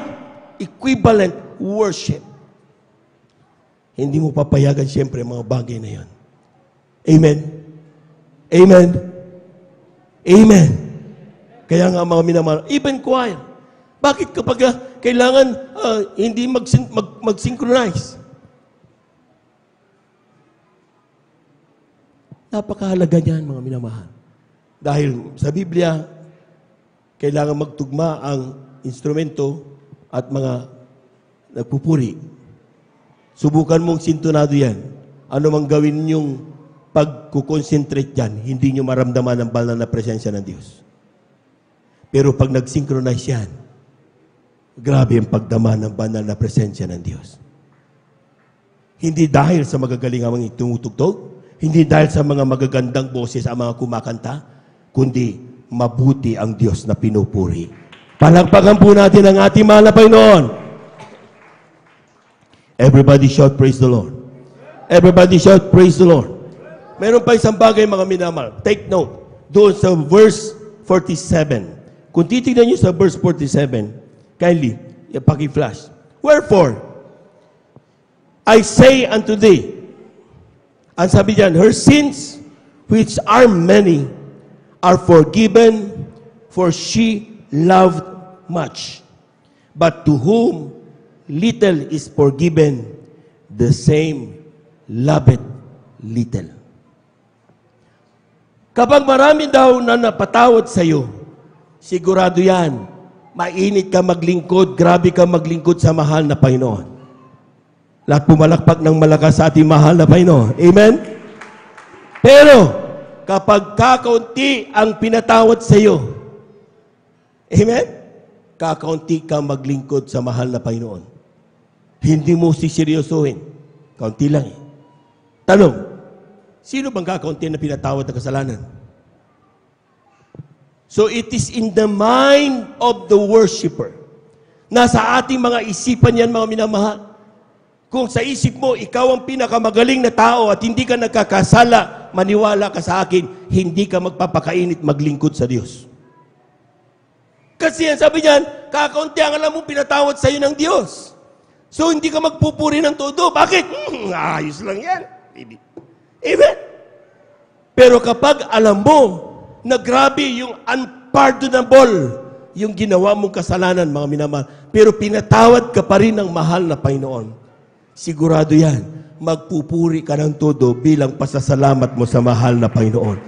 equivalent worship. Hindi mo papayagan siyempre mga bagay na yan. Amen. Amen. Amen. Kaya nga mga minamahal, even choir, bakit kapag kailangan hindi mag-synchronize? Napakahalaga niyan, mga minamahal. Dahil sa Biblia, kailangan magtugma ang instrumento at mga nagpupuri. Subukan mong sintonado yan. Ano mang gawin niyong pagkukonsentrate yan, hindi niyo maramdaman ang banal na presensya ng Diyos. Pero pag nag-synchronize yan, grabe ang pagdama ng banal na presensya ng Diyos. Hindi dahil sa magagaling ang mga tumutugtog, hindi dahil sa mga magagandang boses ang mga kumakanta, kundi mabuti ang Diyos na pinupuri. Palakpakan po natin ang ating mahal na Panginoon. Everybody shout, praise the Lord. Everybody shout, praise the Lord. Meron pa isang bagay, mga minamahal. Take note. Doon sa verse 47. Kung titignan nyo sa verse 47, kindly, paki-flash. Wherefore, I say unto thee, ang sabi diyan, her sins, which are many, are forgiven, for she loved much. But to whom little is forgiven, the same loveth little. Kapag marami daw na napatawad sa iyo, sigurado yan, mainit ka maglingkod, grabe ka maglingkod sa mahal na Panginoon. Lahat pumalakpak ng malakas sa ating mahal na Panginoon. Amen? Pero, kapag kakaunti ang pinatawad sa iyo, amen? Kakaunti ka maglingkod sa mahal na Panginoon. Hindi mo siseryosohin. Kaunti lang eh. Tanong, sino bang kakaunti na pinatawad na kasalanan? So, it is in the mind of the worshiper. Nasa ating mga isipan yan, mga minamahal. Kung sa isip mo, ikaw ang pinakamagaling na tao at hindi ka nagkakasala, maniwala ka sa akin, hindi ka magpapakainit maglingkod sa Diyos. Kasi yan, sabi niyan, kakaunti ang alam mo, pinatawad sa iyo ng Diyos. So, hindi ka magpupuri ng todo. Bakit? Ayos lang yan. Amen? Pero kapag alam mo na grabe yung unpardonable, yung ginawa mong kasalanan, mga minamahal, pero pinatawad ka pa rin ng mahal na Panginoon, sigurado yan, magpupuri ka ng todo bilang pasasalamat mo sa mahal na Panginoon.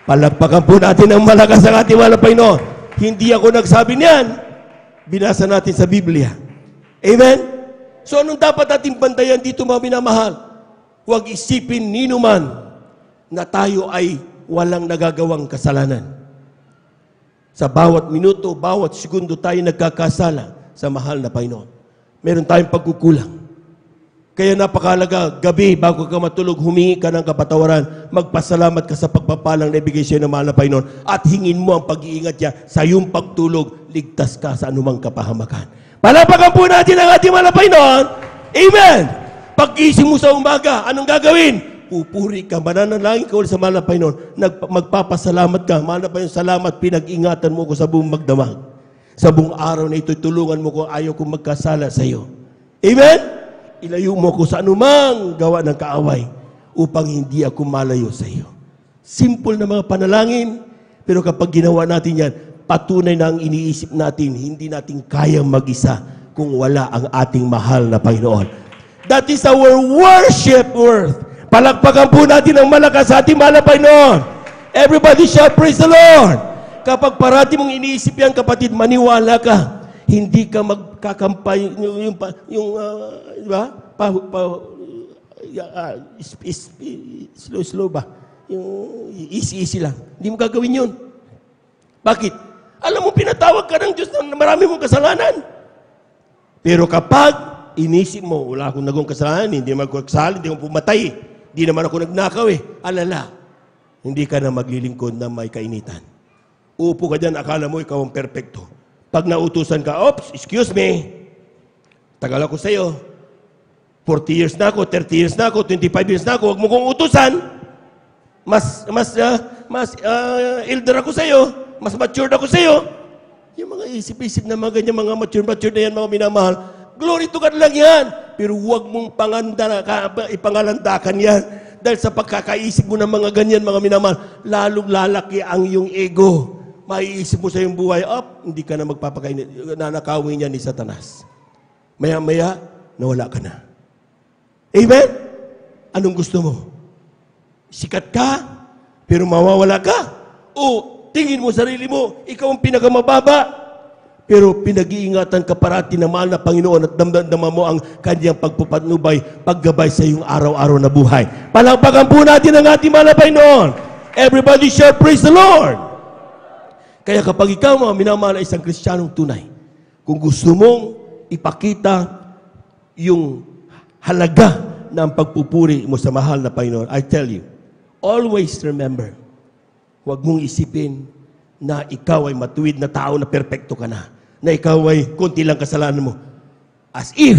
Palakpakan po natin ang malakas ang ating mahal na Panginoon. Hindi ako nagsabi niyan. Binasa natin sa Biblia. Amen? So anong dapat nating bantayan dito, mga minamahal? Huwag isipin ninuman na tayo ay walang nagagawang kasalanan. Sa bawat minuto, bawat segundo tayo nagkakasala sa mahal na Panginoon. Meron tayong pagkukulang. Kaya napakalaga, gabi, bago ka matulog, humingi ka ng kapatawaran, magpasalamat ka sa pagpapalang na ibigay sa'yo ng mahal na Panginoon, at hingin mo ang pag-iingat niya sa iyong pagtulog, ligtas ka sa anumang kapahamakan. Palapakan po natin ang ating mahal na Panginoon. Amen! Pag-ising mo sa umaga, anong gagawin? Pupuri ka, mananalangin ka ulit sa mahal na Panginoon, magpapasalamat ka, mahal na Panginoon, salamat, pinag-ingatan mo ko sa buong magdamag. Sa buong araw na ito, tulungan mo ko, ayaw kong magkasala sa iyo. Amen? Ilayo mo ko sa anumang gawa ng kaaway upang hindi ako malayo sa iyo. Simple na mga panalangin, pero kapag ginawa natin yan, patunay na ang iniisip natin, hindi natin kayang mag-isa kung wala ang ating mahal na Panginoon. That is our worship worth. Palakpakan po natin ang malakas sa ating mahal na Panginoon. Everybody shall praise the Lord. Kapag parati mong iniisip yan, kapatid, maniwala ka. Hindi ka magkakampay diba? Slow ba? Yung easy lang. Hindi mo gagawin yun. Bakit? Alam mo, pinatawag ka ng Diyos na marami mong kasalanan. Pero kapag inisip mo, wala akong nagawang kasalanan, hindi naman ako nagsali, hindi ako pumatay, hindi naman ako nagnakaw alala, hindi ka na maglilingkod na may kainitan. Upo ka dyan, akala mo ikaw ang perfecto. Pag nautusan ka, oops, excuse me, tagal ako sa'yo, 40 years na ako, 30 years na ako, 25 years na ako, huwag mo kong utusan, mas elder ako sa'yo, mas matured ako sa'yo. Yung mga isip-isip na mga ganyan, mga mature na yan, mga minamahal, glory to God lang yan. Pero huwag mong ipangalandakan yan. Dahil sa pagkakaisip mo ng mga ganyan, mga minamahal, lalong lalaki ang iyong ego. Maiisip mo sa iyong buhay, hindi ka na magpapakainit. Nanakawin niya ni Satanas. Maya-maya, nawala ka na. Amen? Anong gusto mo? Sikat ka, pero mawawala ka? O tingin mo sarili mo, ikaw ang pinakamababa, pero pinag-iingatan ka parati na mahal na Panginoon at damdaman mo ang kanyang pagpupatnubay, paggabay sa iyong araw-araw na buhay. Palakpakan po natin ang ating mahal na Panginoon. Everybody shall praise the Lord. Kaya kapag ikaw mga minamahal ay isang Kristiyanong tunay, kung gusto mong ipakita yung halaga ng pagpupuri mo sa mahal na Panginoon, I tell you, always remember, huwag mong isipin na ikaw ay matuwid na tao na perpekto ka na ikaw ay konti lang kasalanan mo. As if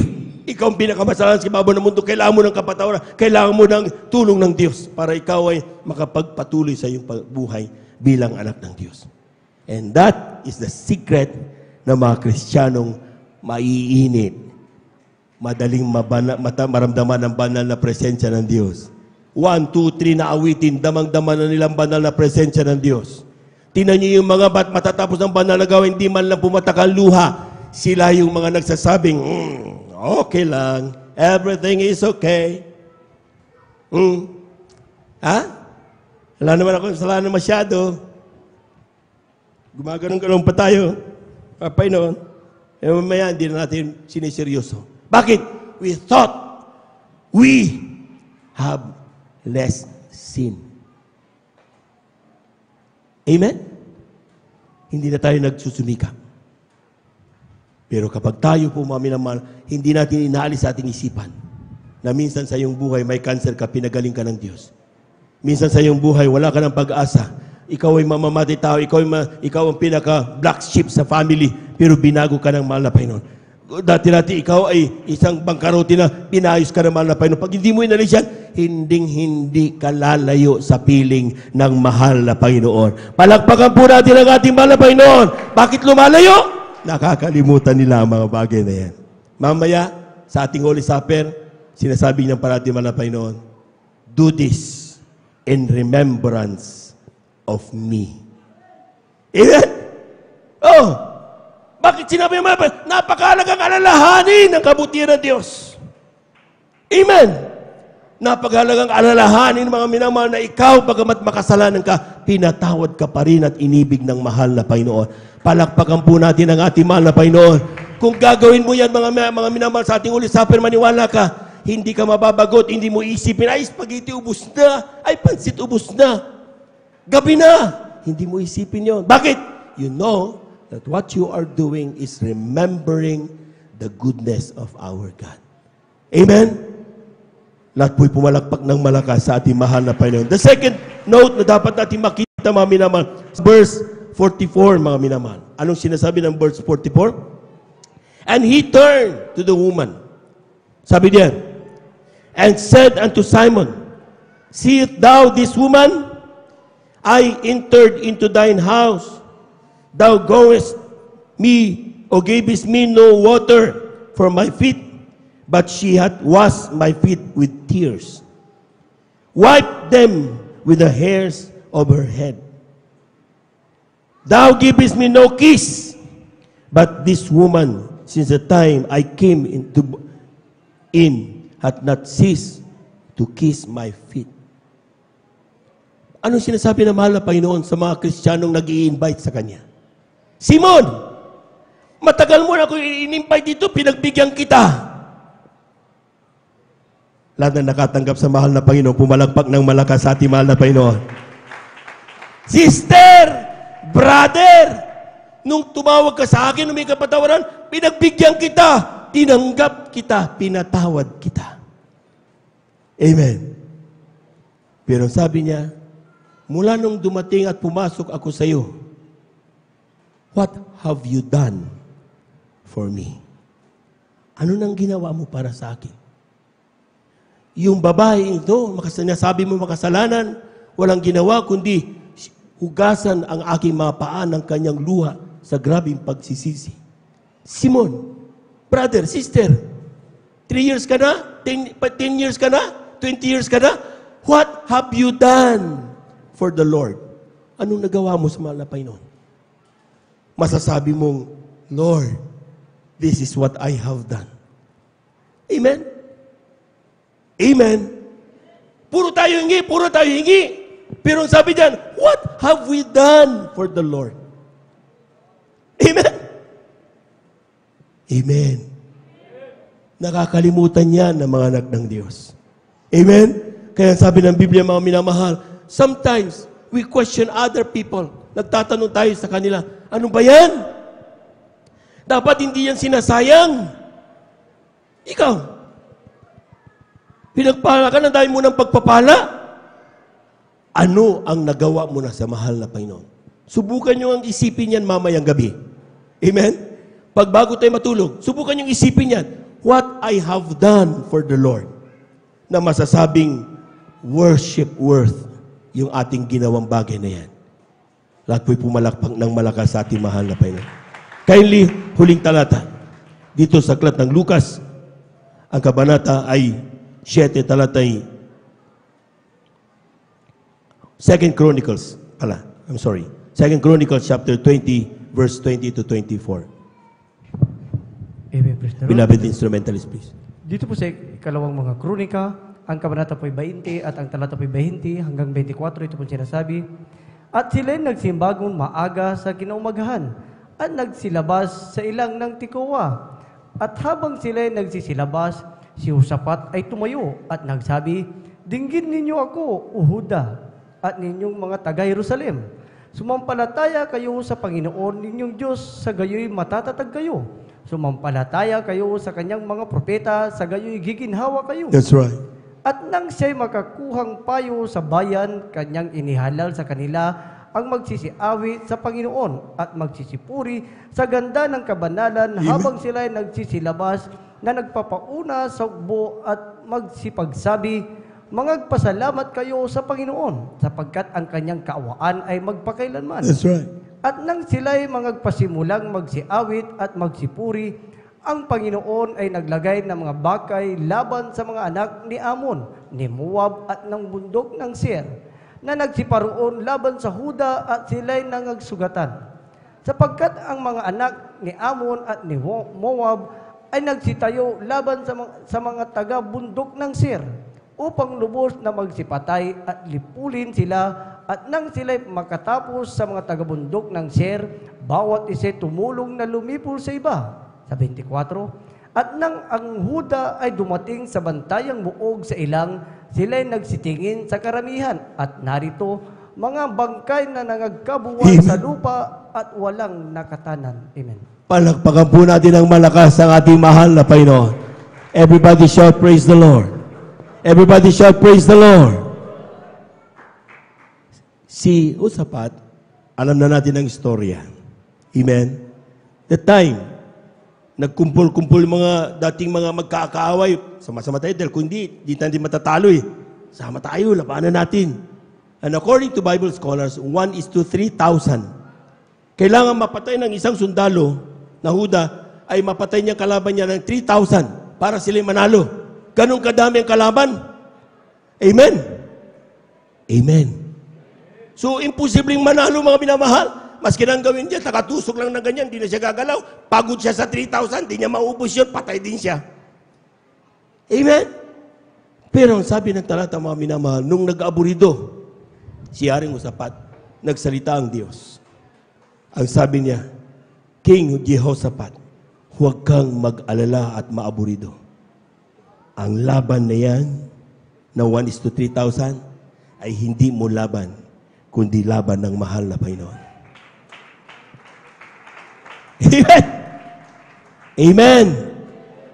ikaw ang pinakamasalanan sa ibabaw ng mundo, kailangan mo ng kapatawaran, kailangan mo ng tulong ng Diyos para ikaw ay makapagpatuloy sa iyong buhay bilang anak ng Diyos. And that is the secret na mga Kristiyanong maiinit. Madaling maramdaman ang banal na presensya ng Diyos. 1, 2, 3 na awitin, damang-dama na nilang banal na presensya ng Diyos. Tingnan niyo yung mga matatapos ng banal na gawin, hindi man lang pumatak ang luha. Sila yung mga nagsasabing, okay lang, everything is okay. Wala naman ako kasalanan masyado. Gumaganon-ganon pa tayo. Papay noon. Mamaya, hindi na natin siniseryoso. Bakit? We thought we have less sin. Amen? Hindi na tayo nagsusumika. Pero kapag tayo po, mga minamahal, hindi natin inaalis sa ating isipan na minsan sa iyong buhay may cancer ka, pinagaling ka ng Diyos. Minsan sa iyong buhay, wala ka ng pag-asa. Ikaw ay mamamatay tao, ikaw ang pinaka-black sheep sa family, pero binago ka ng mahal na Panginoon. Dati-dati ikaw ay isang bangkarote na pinayos ka ng mahal na Panginoon. Pag hindi mo inalis yan, hindi ka lalayo sa piling ng mahal na Panginoon. Palakpakan po natin ang ating mahal na Panginoon. Bakit lumalayo? Nakakalimutan nila ang mga bagay na yan. Mamaya, sa ating Holy Supper, sinasabi niyang parati mahal na Panginoon, do this in remembrance of me. Amen? Bakit sinabi mo? Napakahalagang alalahanin ang kabutihan ng Diyos. Amen? Napakahalagang alalahanin, mga minamahal, na ikaw, bagamat makasalanan ka, pinatawad ka pa rin at inibig ng mahal na Panginoon. Palakpakan po natin ang ating mahal na Panginoon. Kung gagawin mo yan, mga minamahal, sa ating Holy Supper, maniwala ka, hindi ka mababagot, hindi mo isipin, ay, spaghetti ubus na, ay, pansit ubus na. Gabi na. Hindi mo isipin yon. Bakit? You know that what you are doing is remembering the goodness of our God. Amen? Lahat po'y pumalakpak ng malakas sa ating mahal na Panginoon. The second note na dapat natin makita, mga minamahal, verse 44, mga minamahal. Anong sinasabi ng verse 44? And he turned to the woman. Sabi niya, and said unto Simon, seest thou this woman? I entered into thine house. Thou goest me, or gavest me no water for my feet, but she hath washed my feet with tears, wiped them with the hairs of her head. Thou givest me no kiss, but this woman, since the time I came in, hath not ceased to kiss my feet. Anong sinasabi ng mahal na Panginoon sa mga Kristiyanong nag-i-invite sa Kanya? Simon, matagal mo na ako in-invite dito, pinagbigyan kita. Lahat na nakatanggap sa mahal na Panginoon, pumalakpak ng malakas sa ating mahal na Panginoon. Sister, brother, nung tumawag ka sa akin, nung may kapatawaran, pinagbigyan kita, tinanggap kita, pinatawad kita. Amen. Pero sabi niya, mula nung dumating at pumasok ako sa iyo, what have you done for me? Ano nang ginawa mo para sa akin? Yung babae ito, sabi mo makasalanan, walang ginawa kundi hugasan ang aking mga paa ng kanyang luha sa grabing pagsisisi. Simon, brother, sister, 3 years ka na? 10 years ka na? 20 years ka na? What have you done for the Lord? Anong nagawa mo sa mahal na Panginoon? Masasabi mong, Lord, this is what I have done. Amen? Amen? Puro tayo hingi, puro tayo hingi. Pero ang sabi diyan, what have we done for the Lord? Amen? Amen. Nakakalimutan yan ng mga anak ng Diyos. Amen? Kaya sabi ng Biblia, mga minamahal, sometimes we question other people. Nagtatanong tayo sa kanila, ano ba yan? Dapat hindi yan sinasayang. Ikaw, pinagpala ka na dahil mo ng pagpapala. Ano ang nagawa mo na sa mahal na Panginoon? Subukan nyo ang isipin yan mamayang gabi. Amen? Pag bago tayo matulog, subukan nyo isipin yan. What I have done for the Lord. Na masasabing worship worth yung ating ginawang bagay na yan. Lahat po'y pumalakpak ng malakas sa ating mahal na Panginoon. Kindly, huling talata. Dito sa aklat ng Lucas, ang kabanata ay 7, talatay 2 Chronicles, I'm sorry. 2 Chronicles chapter 20, verse 20 to 24. Amen, praise the Lord. Beloved instrumentalist, please. Dito po sa ikalawang mga kronika, ang kabanata po ay 20 at ang talata po ay 20 hanggang 24, ito po sinasabi, at sila'y nagsimbagon maaga sa kinaumagahan at nagsilabas sa ilang ng Tikowa. At habang sila'y nagsisilabas, si Josaphat ay tumayo at nagsabi, dinggin ninyo ako, Uhuda, at ninyong mga taga-Jerusalem. Sumampalataya kayo sa Panginoon ninyong Diyos, sa gayoy matatatag kayo. Sumampalataya kayo sa kanyang mga propeta, sa gayoy giginhawa kayo. That's right. At nang siya'y makakuhang payo sa bayan, kanyang inihalal sa kanila ang magsisiawi sa Panginoon at magsisipuri sa ganda ng kabanalan. Amen. Habang sila'y nagsisilabas na nagpapauna sa ugbo at magsipagsabi, mangagpasalamat kayo sa Panginoon sapagkat ang kanyang kaawaan ay magpakailanman. That's right. At nang sila'y mangagpasimulang magsiawit at magsipuri, ang Panginoon ay naglagay ng mga bakay laban sa mga anak ni Amon, ni Moab at ng bundok ng Seir, na nagsiparoon laban sa Huda at sila'y nangagsugatan. Sapagkat ang mga anak ni Amon at ni Moab ay nagsitayo laban sa mga taga-bundok ng Seir, upang lubos na magsipatay at lipulin sila, at nang sila'y makatapos sa mga taga-bundok ng Seir, bawat isa'y tumulong na lumipol sa iba. Sa 24, at nang ang Huda ay dumating sa bantayang buog sa ilang, sila'y nagsitingin sa karamihan, at narito, mga bangkay na nangagkabuwang sa lupa at walang nakatanan. Amen. Palakpakan po natin ang malakas ang ating mahal na Panginoon. Everybody shout, praise the Lord. Everybody shout, praise the Lord. Si Usapat, alam na natin ang istorya. Amen? The time, nagkumpul-kumpul yung mga dating mga magkakaaway, sama-sama tayo dahil kung di tayo matatalo eh. Sama tayo, labanan natin. And according to Bible scholars, 1:3,000. Kailangan mapatay ng isang sundalo na Huda ay mapatay niya kalaban niya ng 3,000 para sila manalo. Ganun kadami ang kalaban. Amen? Amen. So, imposibleng manalo mga minamahal. Maski nang gawin niya, nakatusok lang na ganyan, di na siya gagalaw. Pagod siya sa 3,000, di niya maubos yun, patay din siya. Amen? Pero ang sabi ng talata mga minamahal, nung nag-aburido, si Haring Usapat, nagsalita ang Diyos. Ang sabi niya, King Jehoshaphat, huwag kang mag-alala at maaburido. Ang laban na yan, na 1:3,000, ay hindi mo laban, kundi laban ng mahal na Panginoon. Amen! Amen!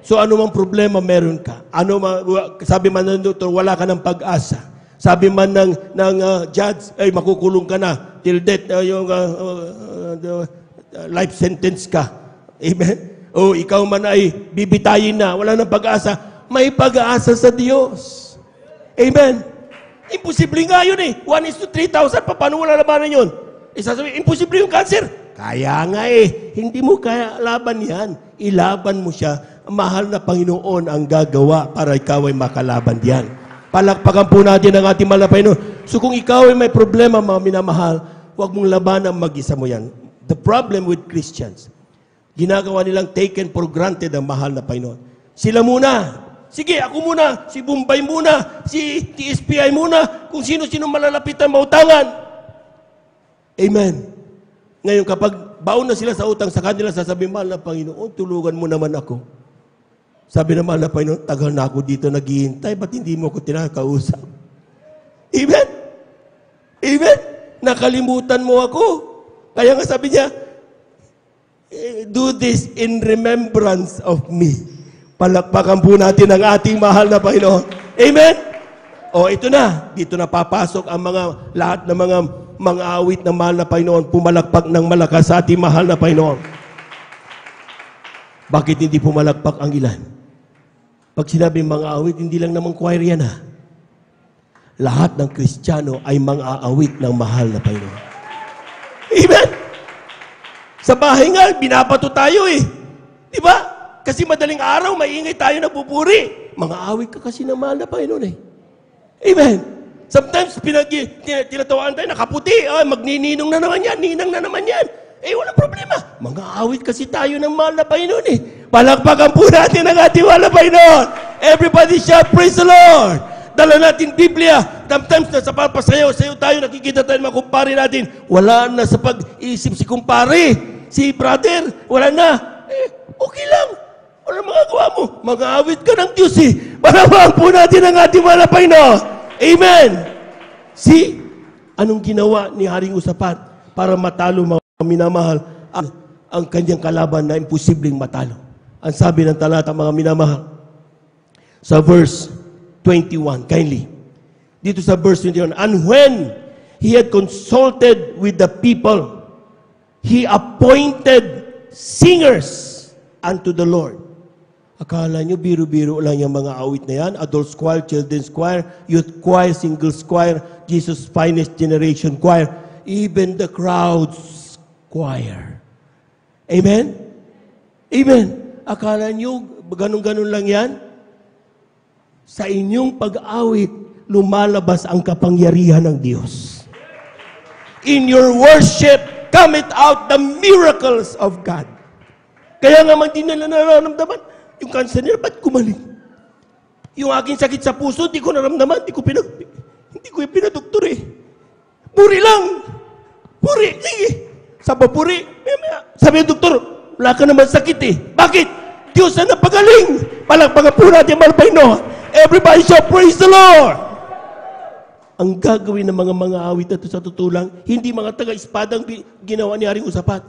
So ano mang problema meron ka? Sabi man ng doktor, wala ka ng pag-asa. Sabi man ng judge, ay makukulong ka na till death, life sentence ka. Amen? O ikaw man ay bibitayin na, wala ng pag-asa. May pag-asa sa Diyos. Amen? Imposible nga yun eh. 1:3,000, paano wala labanan yun? Sasabihin, imposible yung cancer. Kaya nga eh. Hindi mo kaya laban yan. Ilaban mo siya. Mahal na Panginoon ang gagawa para ikaw ay makalaban diyan. Palakpakan po natin ang ating mahal na Panginoon. So kung ikaw ay may problema, mga minamahal, huwag mong labanan mag-isa mo yan. The problem with Christians, ginagawa nilang taken for granted ang mahal na Panginoon. Sila muna. Sige, ako muna. Si Bombay muna. Si TSPI muna. Kung sino-sino malalapitan, mautangan. Amen. Ngayon, kapag baon na sila sa utang sa kanila, sasabihin, mahal na Panginoon, tulugan mo naman ako. Sabi na mahal na Panginoon, tagal na ako dito naghihintay, ba't hindi mo ako tinakausap? Amen? Amen? Nakalimutan mo ako. Kaya nga sabi niya, do this in remembrance of me. Palakpakan po natin ang ating mahal na Panginoon. Amen? O ito na, dito na papasok ang lahat ng mga awit ng mahal na Panginoon, pumalakpak ng malakas sa ating mahal na Panginoon. Bakit hindi pumalakpak ang ilan? Pag sinabing mga awit, hindi lang naman choir yan ha. Lahat ng Kristiyano ay mga awit ng mahal na Panginoon. Amen? Sa bahay nga, binabato tayo eh. Di ba? Kasi madaling araw, maingay tayo nagpupuri. Mga awit ka kasi ng mahal na Panginoon eh. Amen? Sometimes, tinatawaan tayo, nakaputi. Ay, magnininong na naman yan, ninang na naman yan. Eh, walang problema. Mga awit kasi tayo ng mahal na Panginoon eh. Palakpakan po natin ang ating mahal na Panginoon. Everybody shout, praise the Lord. Dala natin Biblia. Sometimes, nasa papasayaw-sayaw tayo, nakikita tayo mga kumpare natin. Wala na sa pag-iisip si kumpare, si brother, wala na. Eh, okay lang. Walang magagawa mo. Mag-aawit ka ng Diyos eh. Palakpakan po natin ang ating mahal na Panginoon. Amen. See, anong ginawa ni Haring Usapat para matalo mga minamahal ang kanyang kalaban na imposibleng matalo? Ang sabi ng talata mga minamahal sa verse 21, kindly. Dito sa verse 21, and when he had consulted with the people, he appointed singers unto the Lord. Akala nyo, biro-biro lang yung mga awit na yan. Adult choir, children's choir, youth choir, singles choir, Jesus' Finest Generation choir, even the crowds choir. Amen? Amen. Akala nyo, ganun-ganun lang yan? Sa inyong pag-awit, lumalabas ang kapangyarihan ng Diyos. In your worship, cometh out the miracles of God. Kaya nga man din nila nararamdaman, yung cancer nila, ba't gumaling? Yung aking sakit sa puso, di ko naramdaman, hindi ko pinadoktor eh. Puri lang. Puri, sige. Sabapuri. Sabi ng doktor, wala ka naman sakit eh. Bakit? Diyos na napagaling. Palakpakan po natin, Panginoon. Everybody shall praise the Lord. Ang gagawin ng mga awit na ito sa tutulang, hindi mga taga-espadang ginawa ni Haring Usapat.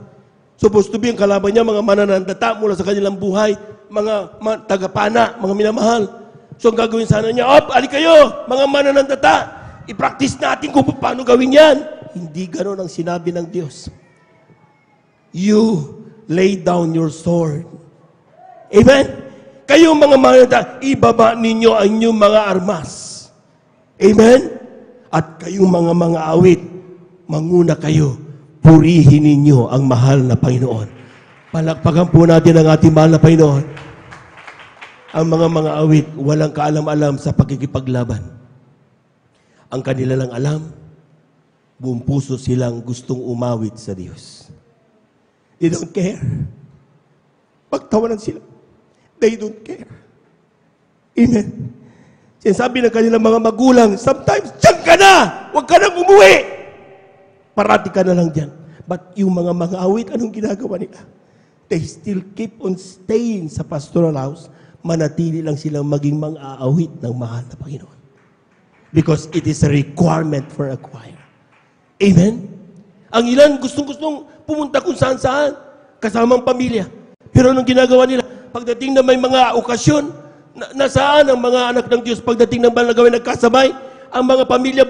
Supposed to be ang kalaban niya, mga mananandata mula sa kanilang buhay, mga tagapana, mga minamahal. So ang gagawin sana niya, ali kayo, mga mananandata, i-practice natin kung paano gawin yan. Hindi ganon ang sinabi ng Diyos. You lay down your sword. Amen? Kayong mga mananandata, ibaba ninyo ang inyong mga armas. Amen? At kayong mga awit, manguna kayo, purihin ninyo ang mahal na Panginoon. Palakpakan po natin ang ating mahal na Panginoon. Ang mga awit, walang kaalam-alam sa pagkikipaglaban. Ang kanila lang alam, buong puso silang gustong umawit sa Diyos. They don't care. Pagtawanan sila. They don't care. Amen. Sinasabi ng kanilang mga magulang, sometimes, diyan ka na! Huwag ka nang umuwi! Parati ka na lang dyan. But yung mga awit, anong ginagawa nila? They still keep on staying sa pastoral house, manatili lang silang maging mang-aawit ng mahal na Panginoon. Because it is a requirement for a choir. Amen? Ang ilan gustong-gustong pumunta kung saan-saan, kasamang pamilya. Pero anong ginagawa nila? Pagdating na may mga okasyon, nasaan ang mga anak ng Diyos pagdating ng banal na gawin nagkasabay? Ang mga pamilya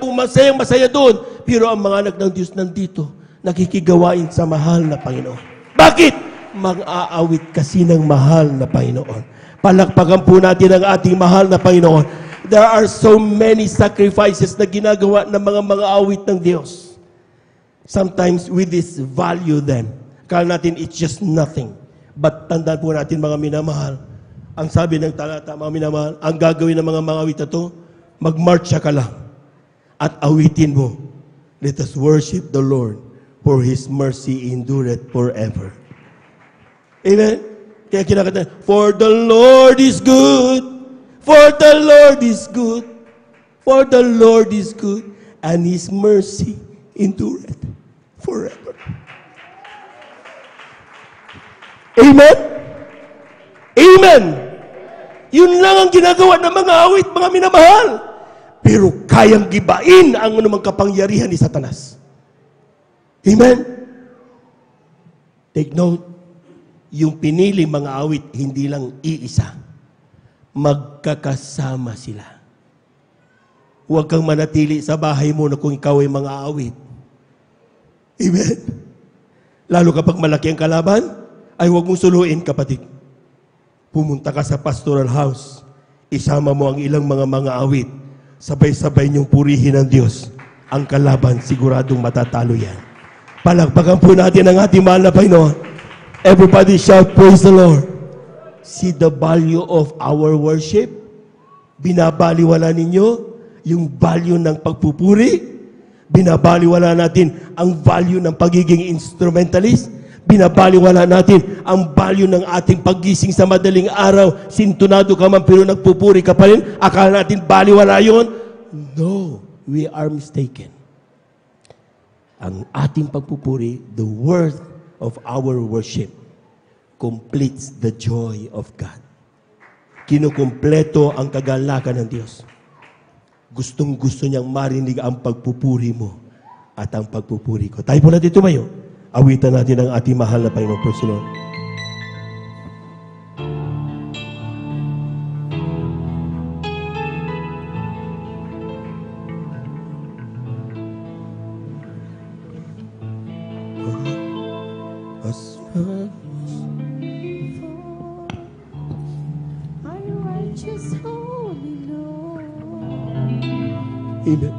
masaya doon. Pero ang mga anak ng Diyos nandito, nakikigawain sa mahal na Panginoon. Bakit? Mag-aawit kasi ng mahal na Panginoon. Palakpakan po natin ang ating mahal na Panginoon. There are so many sacrifices na ginagawa ng mga awit ng Diyos. Sometimes we disvalue them. Kala natin it's just nothing. But tandaan po natin mga minamahal, ang sabi ng talata, mga minamahal, ang gagawin ng mga awit na to, mag-march ka lang at awitin mo. Let us worship the Lord, for His mercy endureth forever. Amen? Kaya kinakanta, for the Lord is good, for the Lord is good, for the Lord is good, and His mercy endureth forever. Amen? Amen! Yun lang ang ginagawa ng mga awit, mga minamahal. Pero kayang gibain ang anumang kapangyarihan ni Satanas. Amen? Take note, yung pinili mga awit, hindi lang iisa. Magkakasama sila. Huwag kang manatili sa bahay mo na kung ikaw ay mga awit. Amen? Lalo kapag malaki ang kalaban, ay huwag mong suluin, kapatid. Pumunta ka sa pastoral house, isama mo ang ilang mga awit, sabay-sabay niyong purihin ang Diyos. Ang kalaban, siguradong matatalo yan. Palakpakan po natin ang ating mahal na Panginoon. Everybody shout, praise the Lord. See the value of our worship? Binabaliwala ninyo yung value ng pagpupuri? Binabaliwala natin ang value ng pagiging instrumentalist? Binabaliwala natin ang value ng ating paggising sa madaling araw. Sintunado ka man pero nagpupuri ka pa rin. Akala natin baliwala yun? No, we are mistaken. Ang ating pagpupuri, the worth of our worship, completes the joy of God. Kinukumpleto ang kagalakan ng Diyos. Gustong-gusto niyang marinig ang pagpupuri mo at ang pagpupuri ko. Tayo po natin tumayo. Awitan natin ang ating mahal na Panginoon. Praise the Lord. Amen.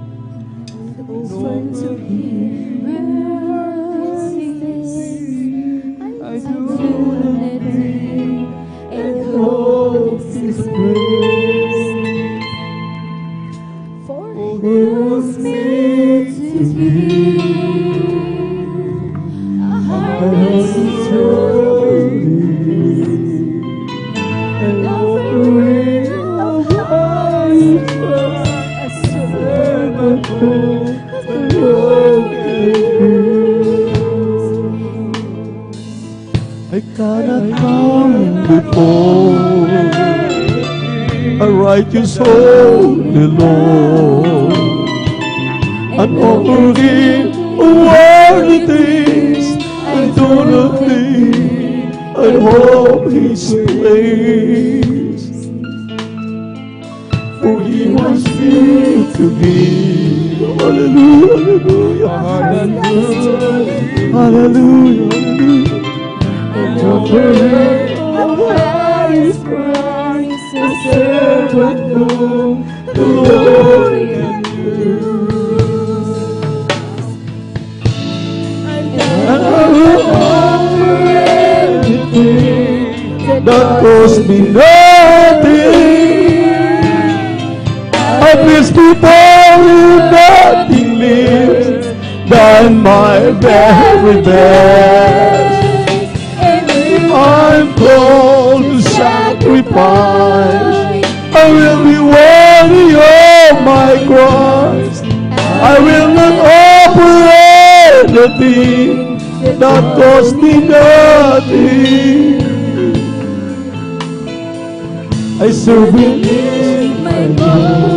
I cannot come before a righteous holy Lord and offer Him worthy things and do nothing and hope His praise. I sing to Thee. Hallelujah, hallelujah, hallelujah. And your highest praise, the servant whom the Lord can use. And I will offer everything that cost me nothing. I bless people who nothing lives than my very best. I'm called to sacrifice. I will be worthy of my cross. I will not offer anything that cost me nothing. I serve in my Lord.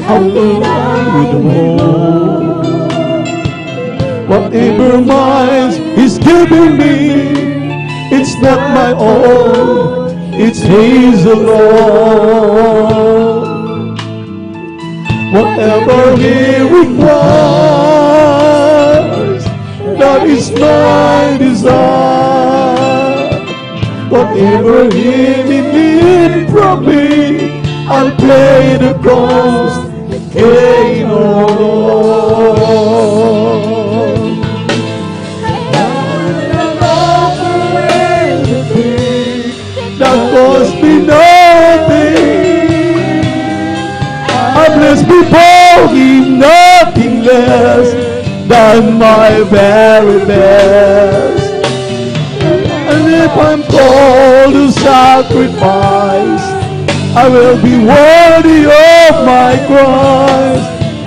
I'll go with the Lord. Whatever mine He's giving me, it's not my own, it's His alone. Whatever He requires, that is my desire. Whatever He needs from me, I'll pay the cost, gain or loss. That cost me nothing. I bless people, give nothing less than my very best. And if I'm called to sacrifice, I will be worthy of my cross.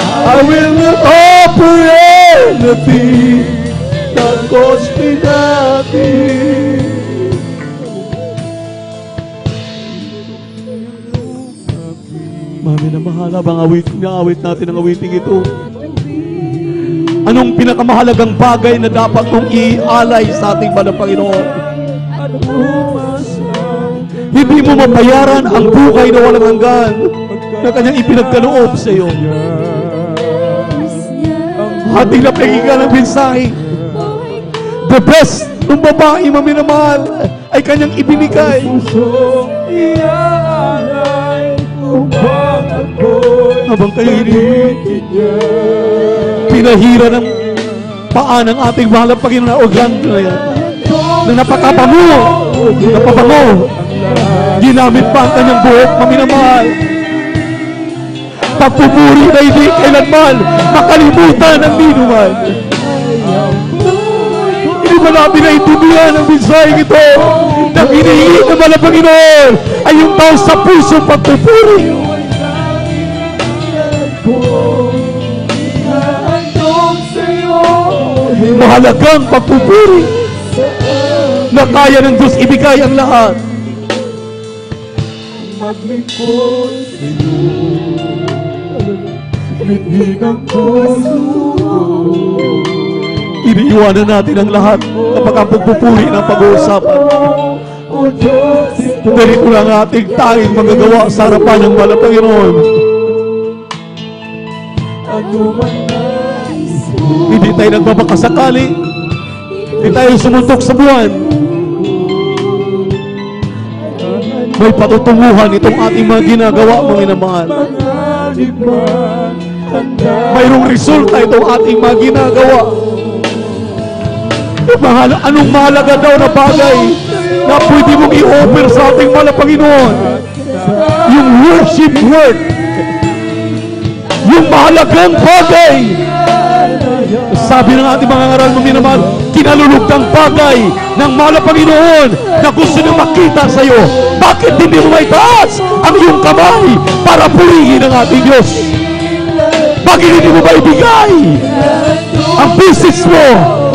I will not offer anything that cost me nothing. Mami na mahal, habang awit natin ang awiting ito. Anong pinakamahalagang bagay na dapat mong ialay sa ating banal Panginoon? Hindi mo mabayaran ang buhay na walang hanggan na Kanyang ipinagkaloob sa iyo. Ating napakinggan ang mensahe. The best ng babae maminamahal ay Kanyang ibinigay. Habang kayo pinahira ng paa ng ating mahal na Panginoon na organo na yan, na napakabango, ginamit pa ang Kanyang buhok, maminamahal. Pagpupuri na hindi kailanman makalimutan ang minuman. Hindi ba natin naintindihan ang mensaheng ito na hinihiling ng mahal na Panginoon ay yung tao sa puso pagpupuri. Mahalagang pagpupuri na kaya ng Diyos ibigay ang lahat. Maglingkod sa iyo, mithinang puso. Iniiwanan natin ang lahat kapag ang pagpupuri ng pag-uusapan. Ganito lang ating tanging magagawa sa harapan ng mahal na Panginoon. Hindi tayo nagbabakasakali, hindi tayo sumuntok sa buwan. May patutunguhan itong ating mga ginagawa, mga minamahal. Mayroong resulta itong ating mga ginagawa. Anong mahalaga daw na bagay na pwede mong i-offer sa ating mahal na Panginoon? Yung worship work. Yung mahalagang bagay. Sabi ng ating mga ngaral, maminamahal, kinalulugtang bagay ng mahal na Panginoon na gusto niyang makita sa iyo. Bakit hindi mo maitaas ang iyong kamay para purihin ang ating Diyos? Bakit hindi mo maibigay ang business mo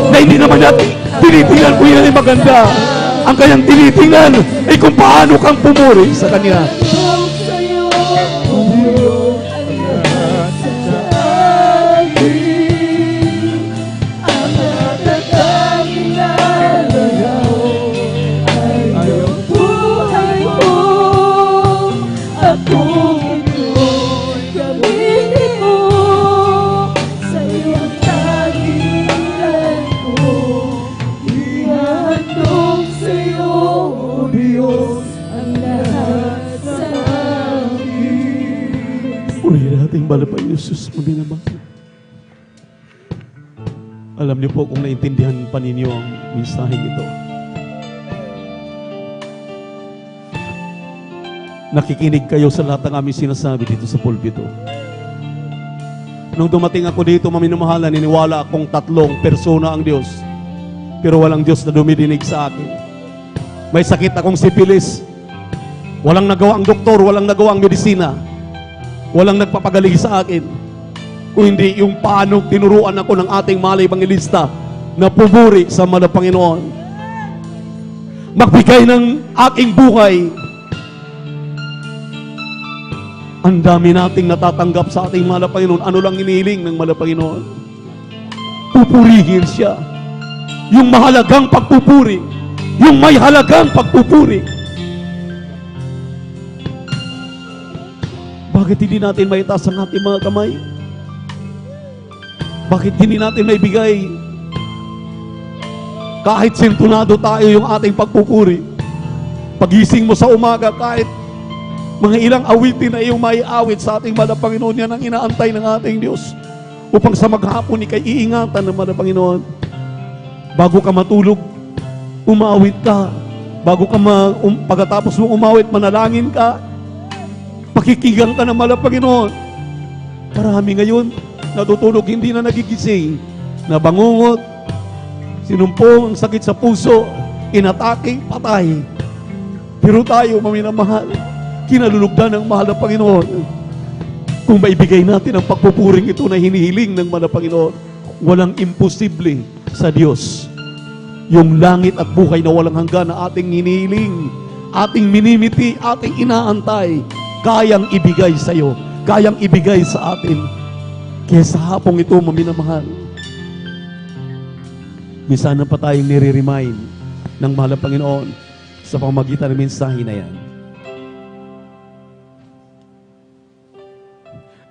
na hindi naman natin tinitingnan kung yan ay maganda? Ang kanyang tinitingnan ay kung paano kang pumuri sa Kanya. Buhay ko, ako Samba na pa Jesus, maminamahal. Alam niyo po kung naintindihan pa ninyo ang mensaheng ito. Nakikinig kayo sa lahat ng aming sinasabi dito sa pulpito. Nung dumating ako dito, maminamahal, niniwala akong 3 persona ang Diyos. Pero walang Diyos na dumidinig sa akin. May sakit akong sipilis. Walang nagawa ang doktor, walang nagawa ang medisina. Walang nagpapagaling sa akin. Kung hindi yung paano tinuruan ako ng ating mahal ebangelista na pumuri sa mahal na Panginoon. Magbigay ng aking buhay. Ang dami nating natatanggap sa ating mahal na Panginoon. Ano lang inihiling ng mahal na Panginoon? Pupurihin siya. Yung mahalagang pagpupuri. Yung may halagang pagpupuri. Bakit hindi natin maitaas ang ating mga kamay? Bakit hindi natin maibigay? Kahit sintunado tayo yung ating pagpupuri. Pagising mo sa umaga, kahit mga ilang awitin na iyong maiawit sa ating mahal na Panginoon, yan ang inaantay ng ating Diyos. Upang sa maghapon, ikay iingatan ng mahal na Panginoon. Bago ka matulog, umawit ka. Bago ka pagkatapos mong umawit, manalangin ka. Pakikigang ka ng mahal na Panginoon. Marami ngayon, natutulog, hindi na nagigising. Nabangungot, sinumpong, ang sakit sa puso, inatake, patay. Pero tayo, maminamahal, kinalulugdan ng mahal na Panginoon. Kung maibigay natin ang pagpupuring ito na hinihiling ng mahal na Panginoon, walang imposible sa Diyos. Yung langit at buhay na walang hanggan na ating hinihiling, ating minimiti, ating inaantay, kayang ibigay sa iyo, kayang ibigay sa atin. Kaya sa hapong ito, maminamahal, minsan pa tayong nire-remind ng mahal na Panginoon sa pamamagitan ng mensahe na yan.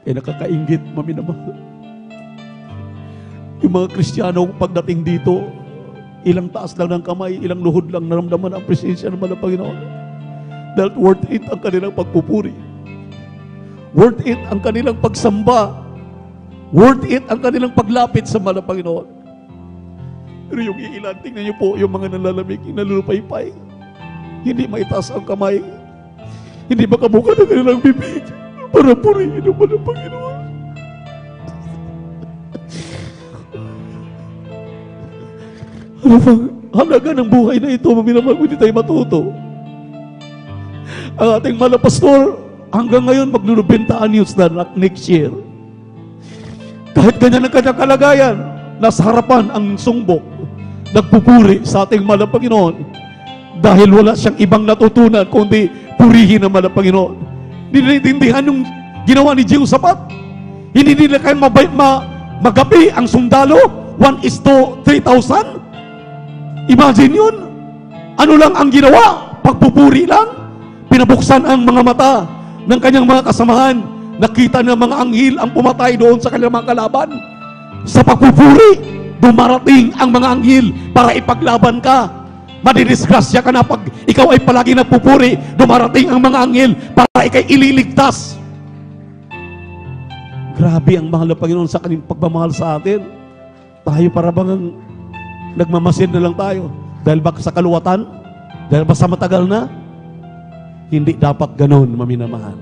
Kaya nakakainggit, maminamahal. Yung mga Kristiyano, pagdating dito, ilang taas lang ng kamay, ilang luhod lang naramdaman ang presensya ng mahal na Panginoon. Dahil worth it ang kanilang pagpupuri. Worth it ang kanilang pagsamba. Worth it ang kanilang paglapit sa mahal na Panginoon. Pero yung iilan, tingnan niyo po, yung mga nalalamig, nalulupaypay. Hindi maitaas ang kamay. Hindi makabuka ng kanilang bibig para purihin ang mahal na Panginoon. Ano bang halaga ng buhay na ito, maminamahal, hindi tayo matuto? Ang ating mahal na pastor, hanggang ngayon, maglulubintaan news na next year. Kahit ganyan ang kanyang kalagayan, nasa harapan ang sumbok, nagpupuri sa ating mahal na Panginoon. Dahil wala siyang ibang natutunan, kundi purihin ang mahal na Panginoon. Hindi naiintindihan yung ginawa ni Jehoshaphat. Hindi nila kayo magapi ang sundalo, 1:3,000. Imagine yun. Ano lang ang ginawa? Pagpupuri lang. Pinabuksan ang mga mata ng kanyang mga kasamahan. Nakita ng mga anghel ang pumatay doon sa kanilang mga kalaban. Sa pagpupuri, dumarating ang mga anghel para ipaglaban ka. Madidisgrasya ka na pag ikaw ay palagi nagpupuri. Dumarating ang mga anghel para ikay ililigtas. Grabe ang mahal na Panginoon sa kanyang pagmamahal sa atin. Tayo para bang nagmamasid na lang tayo. Dahil ba sa kaluwatan? Dahil ba sa matagal na? Hindi dapat ganon, maminamahal.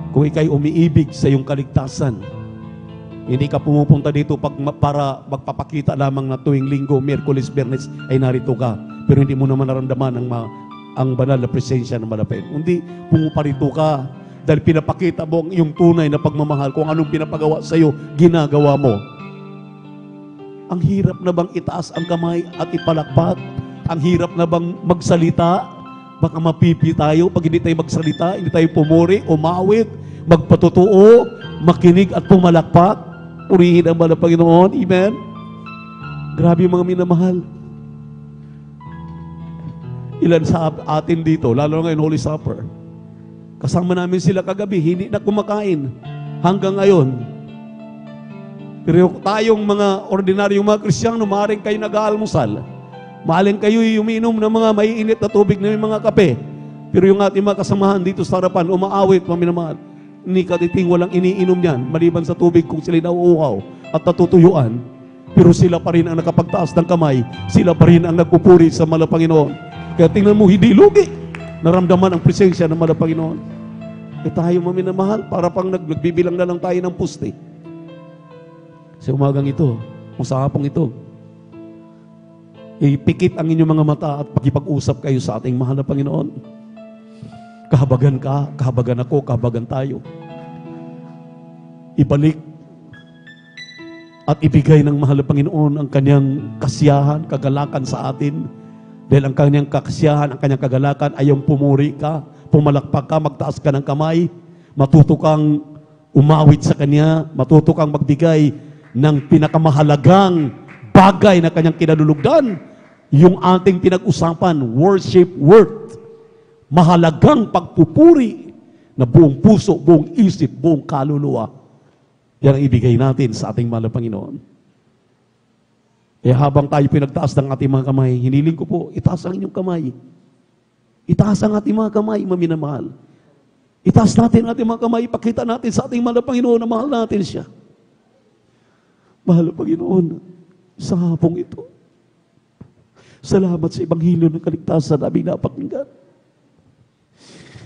Kung ikay umiibig sa iyong kaligtasan, hindi ka pumupunta dito para magpapakita lamang na tuwing Linggo, Miyerkules, Biyernes ay narito ka. Pero hindi mo naman naramdaman ang banal na presensya ng malapit. Hindi, pumuparito ka dahil pinapakita mo yung tunay na pagmamahal. Kung anong pinapagawa sa iyo, ginagawa mo. Ang hirap na bang itaas ang kamay at ipalakpak? Ang hirap na bang magsalita? Baka mapipi tayo pag hindi tayo magsalita, hindi tayo pumuri, umawit, magpatotoo, makinig at pumalakpak. Purihin ang mahal na Panginoon. Amen? Grabe yung mga minamahal. Ilan sa atin dito, lalo ngayon Holy Supper, kasama namin sila kagabi, hindi na kumakain hanggang ngayon. Pero tayong mga ordinaryong mga Kristiyano, maaaring kayo nag-aalmusal. Maaaring kayo umiinom ng mga maiinit na tubig na may mga kape. Pero yung ating mga kasamahan dito sa harapan, umaawit, mga minamahal, ni katiting walang iniinom yan, maliban sa tubig kung sila nauuhaw at natutuyuan. Pero sila pa rin ang nakapagtaas ng kamay, sila pa rin ang nagpupuri sa mahal na Panginoon. Kaya tingnan mo, hindi lugi. Naramdaman ang presensya ng mahal na Panginoon. E tayo, mga minamahal, para pang nagbibilang na lang tayo ng puste. Sa umagang ito, o sa hapong ito, ipikit ang inyong mga mata at pakipag-usap kayo sa ating mahal na Panginoon. Kahabagan ka, kahabagan ako, kahabagan tayo. Ibalik at ibigay ng mahal na Panginoon ang kanyang kasiyahan, kagalakan sa atin. Dahil ang kanyang kasiyahan, ang kanyang kagalakan ay yung pumuri ka, pumalakpak ka, magtaas ka ng kamay, matuto kang umawit sa Kanya, matuto kang magbigay ng pinakamahalagang bagay na Kanyang kinalulugdan, yung ating pinag-usapan, worship worth, mahalagang pagpupuri na buong puso, buong isip, buong kaluluwa. Yan ang ibigay natin sa ating mahal na Panginoon. Habang tayo pinagtaas ng ating mga kamay, hiniling ko po, itaas ang inyong kamay. Itaas ang ating mga kamay, maminamahal. Itaas natin ang ating mga kamay, ipakita natin sa ating mahal na Panginoon na mahal natin siya. Mahal na Panginoon, sa hapong ito, salamat sa Ebanghelyo ng kaligtasan naming napakinggan.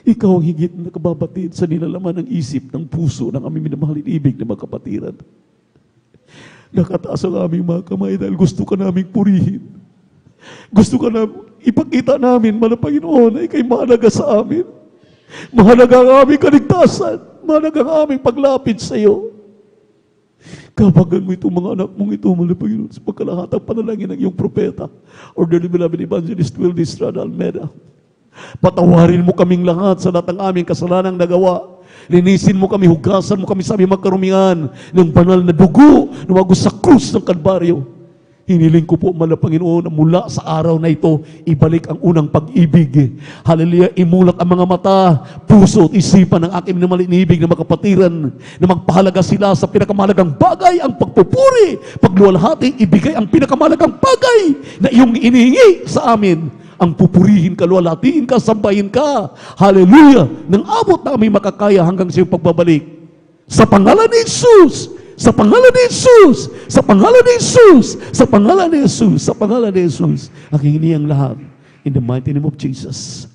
Ikaw ang higit na kababatid sa nilalaman ng isip, ng puso, ng aming minamahalin ibig na mga kapatiran. Nakataas ang aming mga kamay dahil gusto ka naming purihin. Gusto ka na ipakita namin, mahal na Panginoon, na ikay mahalaga sa amin. Mahalaga ang aming kaligtasan. Mahalaga ang aming paglapit sa iyo. Kabagan mo itong mga anak mong ito, mahal na Panginoon, sa pagkalahatang panalangin ng iyong propeta, Orderly Beloved Evangelist Wildy Estrada Almeida. Patawarin mo kaming lahat sa lahat ng aming kasalanang nagawa. Linisin mo kami, hugasan mo kami sa aming magkarumihan ng banal na dugo na wagos sa krus ng Kalbaryo. Hiniling ko po, mahal na Panginoon, na mula sa araw na ito, ibalik ang unang pag-ibig. Hallelujah, imulat ang mga mata, puso at isipan ng aking minamalinibig na makapatiran, na magpahalaga sila sa pinakamahalagang bagay, ang pagpupuri, pagluwalhati, ibigay ang pinakamahalagang bagay na iyong inihingi sa amin. Ang pupurihin ka, luwalhatiin ka, sambahin ka. Hallelujah, nang abot na kami makakaya hanggang sa iyong pagbabalik. Sa pangalan ni Jesus, sa pangalan ni Jesus, sa pangalan ni Jesus, sa pangalan ni Jesus, sa pangalan ni Jesus, aking hinihang lahat, in the mighty name of Jesus.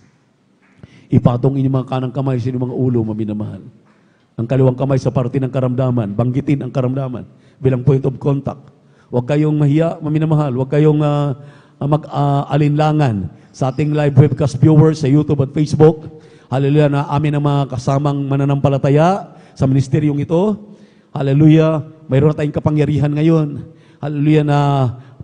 Ipatong inyong mga kanang kamay sa inyong mga ulo, maminamahal. Ang kaliwang kamay sa parte ng karamdaman, banggitin ang karamdaman bilang point of contact. Huwag kayong mahiya, maminamahal. Huwag kayong mag-alinlangan sa ating live webcast viewers sa YouTube at Facebook. Hallelujah, na amin ang mga kasamang mananampalataya sa ministeryong ito. Hallelujah, mayroon na tayong kapangyarihan ngayon. Hallelujah, na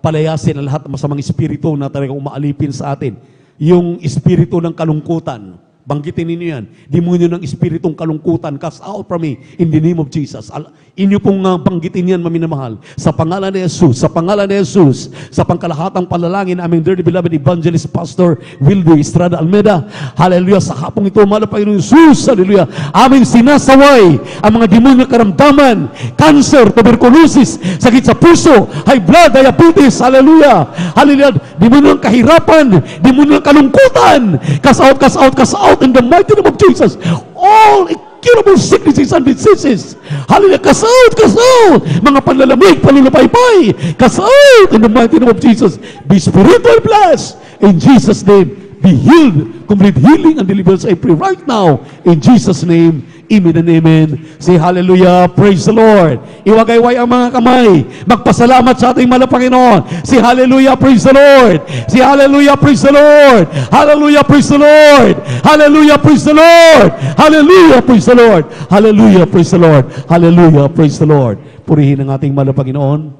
palayasin ang lahat ng masamang espiritu na talagang umaalipin sa atin. Yung espiritu ng kalungkutan, banggitin ninyo yan. Demonyo ng espiritong kalungkutan, cast out from me in the name of Jesus. Inyo pong banggitin yan, maminamahal. Sa pangalan ni Jesus, sa pangalan ni Jesus, sa pangkalahatang panalangin, aming dearly beloved evangelist pastor Wildy Estrada Almeida. Hallelujah, sa hapong ito, mahal na Panginoon Jesus, hallelujah, aming sinasaway ang mga demonyo ng karamdaman, cancer, tuberculosis, sakit sa puso, high blood, diabetes, hallelujah, hallelujah, demonyo ng kahirapan, demonyo ng kalungkutan, cast out, cast out, cast out in the mighty name of Jesus. All incurable sicknesses and diseases. Hallelujah. Cast out, cast out. Mga panlalamig, panlulupaypay. Cast out in the mighty name of Jesus. Be spiritually blessed. In Jesus' name, be healed. Complete healing and deliverance I pray right now. In Jesus' name, amen and amen. Say hallelujah, praise the Lord. Iwagayway ang mga kamay. Magpasalamat sa ating mahal na Panginoon. Say hallelujah, praise the Lord. Say hallelujah, praise the Lord. Hallelujah, praise the Lord. Hallelujah, praise the Lord. Hallelujah, praise the Lord. Hallelujah, praise the Lord. Hallelujah, praise the Lord. Purihin ang ating mahal na Panginoon.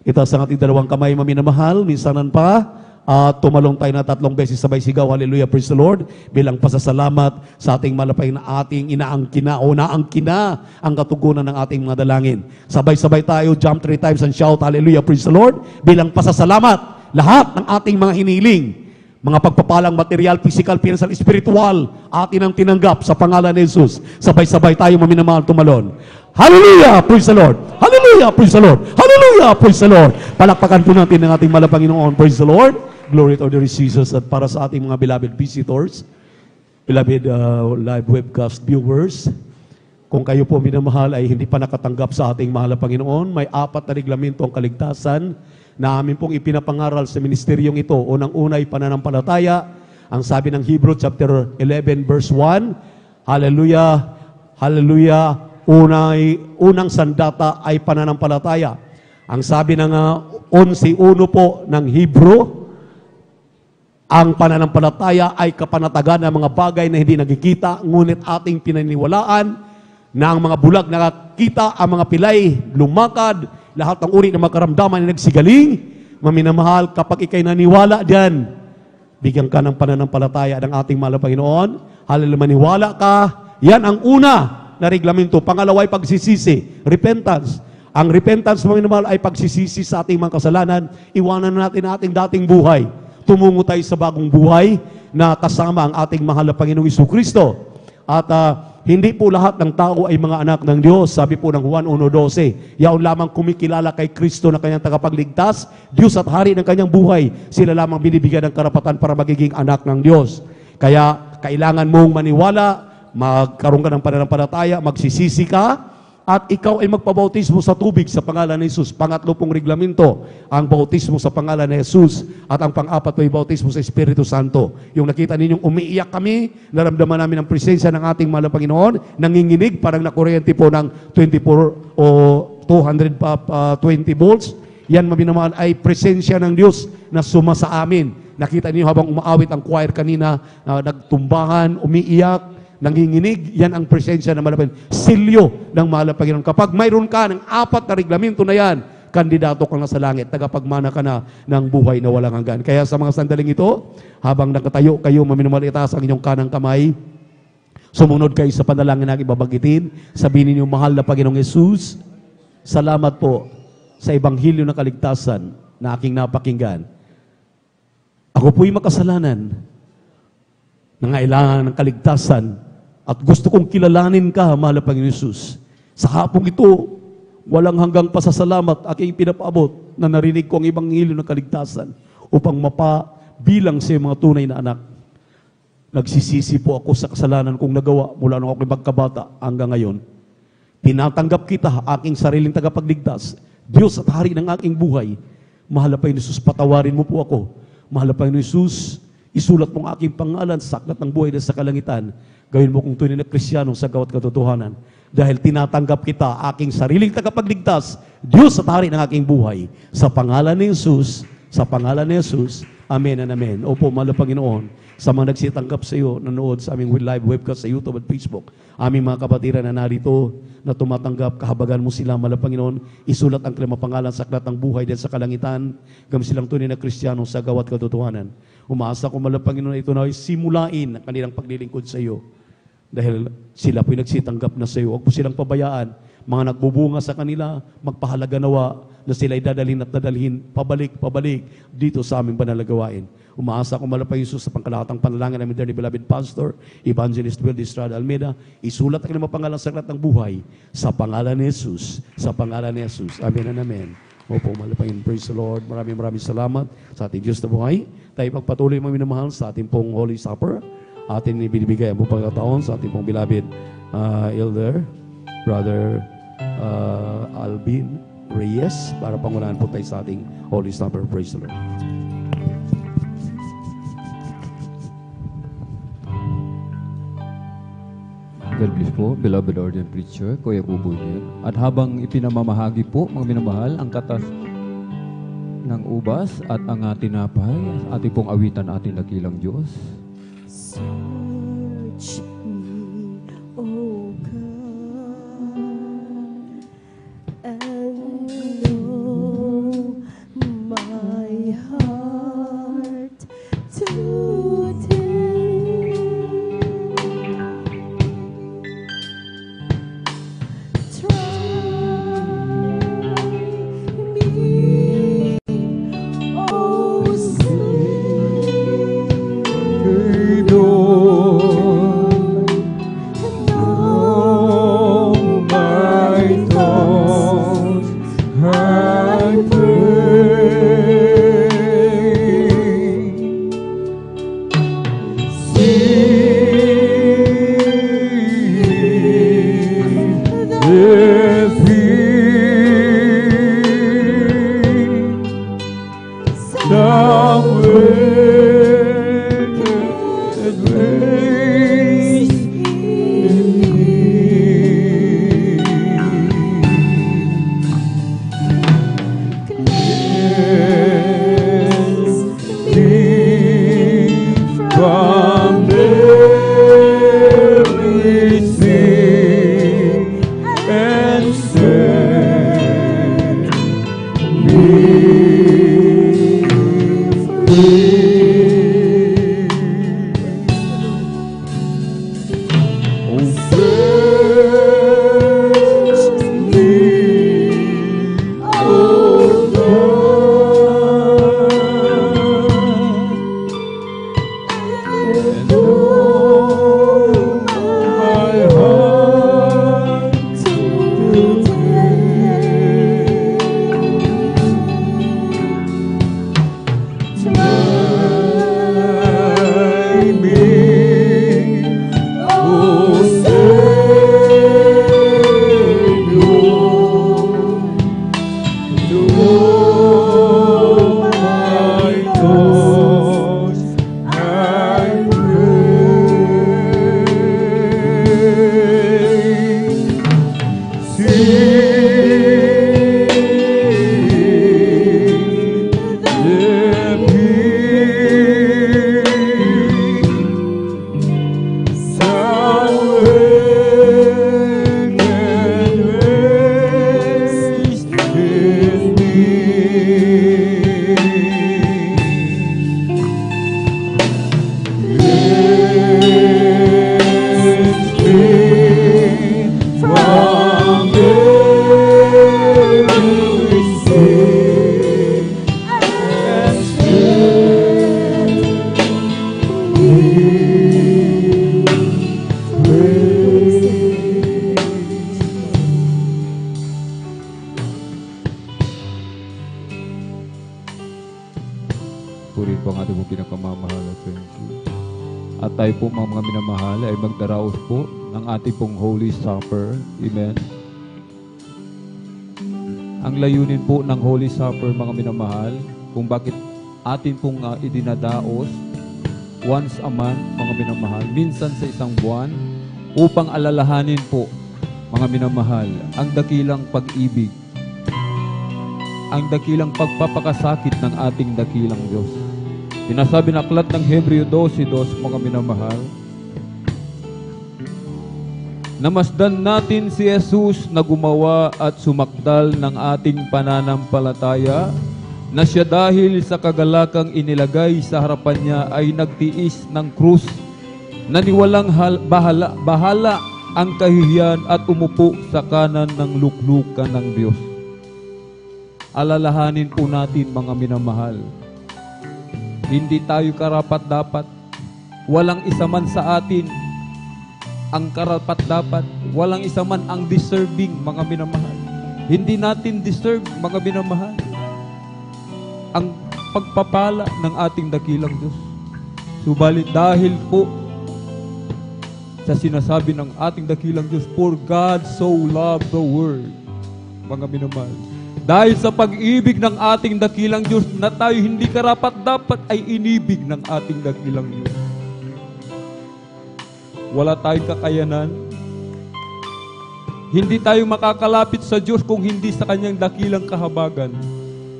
Itaas ang ating dalawang kamay, maminamahal. Minsanan pa. Tumalong tayo na 3 beses sabay sigaw, hallelujah, praise the Lord, bilang pasasalamat sa ating malapay na ating inaangkina o naangkina ang katugunan ng ating mga dalangin. Sabay-sabay tayo, jump 3 times and shout, hallelujah, praise the Lord, bilang pasasalamat lahat ng ating mga hiniling, mga pagpapalang material, physical, financial, spiritual, atin ang tinanggap sa pangalan ni Jesus. Sabay-sabay tayo, maminamahal, tumalon. Hallelujah, praise the Lord. Hallelujah, praise the Lord. Hallelujah, praise the Lord. Palakpakan po natin ng ating malapanginoon. Praise the Lord. Glory to the Jesus. At para sa ating mga beloved visitors, Beloved live webcast viewers, kung kayo po minamahal ay hindi pa nakatanggap sa ating mahal na Panginoon, may 4 na reglamento ang kaligtasan na amin pong ipinapangaral sa ministeryong ito. Unang-una ay pananampalataya. Ang sabi ng Hebrew chapter 11 verse 1, Hallelujah, Hallelujah, unang sandata ay pananampalataya. Ang sabi ng 11:1 po ng Hebrew, ang pananampalataya ay kapanatagan ng mga bagay na hindi nagkikita, ngunit ating pinaniniwalaan na ang mga bulag nakakita, ang mga pilay lumakad, lahat ng uri ng mga karamdaman na nagsigaling. Maminamahal, kapag ikay naniwala diyan, bigyan ka ng pananampalataya ng ating mahal na Panginoon. Hallelujah, maniwala ka. Yan ang una na reglamento. Pangalawa ay pagsisisi, repentance. Ang repentance, mga minamahal, ay pagsisisi sa ating mga kasalanan. Iwanan natin ang ating dating buhay. Tumungo tayo sa bagong buhay na kasama ang ating mahal na Panginoong Jesucristo. At hindi po lahat ng tao ay mga anak ng Diyos. Sabi po ng Juan 1:12, yaon lamang kumikilala kay Kristo na kanyang tagapagligtas, Diyos at hari ng kanyang buhay, sila lamang binibigyan ng karapatan para magiging anak ng Diyos. Kaya kailangan mong maniwala, magkaroon ka ng pananampalataya, magsisisi ka, at ikaw ay magpabautismo sa tubig sa pangalan ni Jesus. Pangatlo pong reglamento, ang bautismo sa pangalan ni Jesus. At ang pang-apat ay bautismo sa Espiritu Santo. Yung nakita ninyong umiiyak kami, naramdaman namin ang presensya ng ating mahal na Panginoon, nanginginig, parang nakuryente po ng 24 o 220 volts. Yan, maminamahal, ay presensya ng Diyos na suma sa amin. Nakita niyo habang umaawit ang choir kanina, nagtumbahan, umiiyak, nanginginig, yan ang presensya ng malapit. Silyo ng mahal na Panginoon. Kapag mayroon ka ng 4 na reglamento na yan, kandidato ka na sa langit, tagapagmana ka na ng buhay na walang hanggan. Kaya sa mga sandaling ito, habang nakatayo kayo, maminamahal, itaas ang inyong kanang kamay, sumunod kayo sa panalangin na ibabanggitin, sabihin niyo, mahal na Panginoong Jesus, salamat po sa ebanghelyo ng kaligtasan na aking napakinggan. Ako po'y makasalanan, nangailangan ng kaligtasan, at gusto kong kilalanin ka, mahal na Panginoon Jesus. Sa hapong ito, walang hanggang pasasalamat aking pinapaabot na narinig ko ang ebanghelyo ng kaligtasan upang mapabilang sa mga tunay na anak. Nagsisisi po ako sa kasalanan kong nagawa mula nung ako'y magkabata hanggang ngayon. Tinatanggap kita, aking sariling tagapagligtas, Diyos at hari ng aking buhay. Mahal na Panginoon Jesus, patawarin mo po ako. Mahal na Panginoon Jesus, isulat mong aking pangalan sa aklat ng buhay na sa kalangitan. Gawin mo kong tunay na Kristiyano sa gawat katotohanan. Dahil tinatanggap kita, aking sariling tagapagligtas, Diyos at hari ng aking buhay. Sa pangalan ni Jesus, sa pangalan ni Jesus, amen and amen. Opo, mahal na Panginoon, sa mga nagsitanggap sa iyo, nanood sa aming live webcast sa YouTube at Facebook, aming mga kapatiran na narito, na tumatanggap, kahabagan mo sila, mahal na Panginoon, isulat ang kanilang pangalan sa aklat ng buhay dahil sa kalangitan, gawin silang tunay na Kristiyano sa gawat katotohanan. Umaasa ko, mahal na Panginoon, ito na ay simulain ang kanilang paglilingkod sa iyo. Dahil sila po'y nagsitanggap na sa iyo. Huwag po silang pabayaan. Mga nagbubunga sa kanila, magpahalaga nawa na sila'y dadalhin at dadalhin, pabalik dito sa aming panalagawain. Umaasa ko, mahal na Jesus, sa pangkalahatang panalangin namin, dearly beloved Pastor, Evangelist Will Estrada Almeida, isulat ang kanilang pangalan sa aklat ng buhay, sa pangalan ni Jesus, sa pangalan ni Jesus. Amen and amen. Opo, mahal na Panginoon, praise the Lord. Maraming salamat sa ating Diyos na buhay. Tayo pagpatuloy mga minamahal sa ating pong Holy Supper. Atin ibinibigay ang pagkakataon sa ating pong beloved Elder, Brother Alvin Reyes, para pangunahan po tayo sa ating Holy Supper. Praise the Lord. God bless po, beloved ordained preacher, Kuya Bubunyan. At habang ipinamamahagi po, mga minamahal, ang katas ng ubas at ang tinapay, ating pong awitan ating dakilang Diyos. Search me, O God, and know my heart today. Try me, O sweet Purihin po ang ating pong pinakamamahal at thank you. At tayo po mga minamahal ay magdaraos po ng ating pong Holy Supper. Amen. Ang layunin po ng Holy Supper, mga minamahal, kung bakit atin pong idinadaos once a month, mga minamahal, minsan sa isang buwan, upang alalahanin po, mga minamahal, ang dakilang pag-ibig, ang dakilang pagpapakasakit ng ating dakilang Diyos. Sinasabi na aklat ng Hebreo 12:2, mga minamahal, namasdan natin si Jesus na gumawa at sumakdal ng ating pananampalataya, na siya dahil sa kagalakang inilagay sa harapan niya ay nagtiis ng krus, na niwalang bahala ang kahihiyan at umupo sa kanan ng luklukan ng Diyos. Alalahanin po natin, mga minamahal, hindi tayo karapat-dapat. Walang isa man sa atin ang karapat-dapat. Walang isa man ang deserving, mga minamahal. Hindi natin deserve, mga minamahal, ang pagpapala ng ating dakilang Diyos. Subalit dahil po sa sinasabi ng ating dakilang Diyos, for God so loved the world, mga minamahal, dahil sa pag-ibig ng ating dakilang Diyos na tayo hindi karapat-dapat ay inibig ng ating dakilang Diyos. Wala tayong kakayanan. Hindi tayo makakalapit sa Diyos kung hindi sa Kanyang dakilang kahabagan.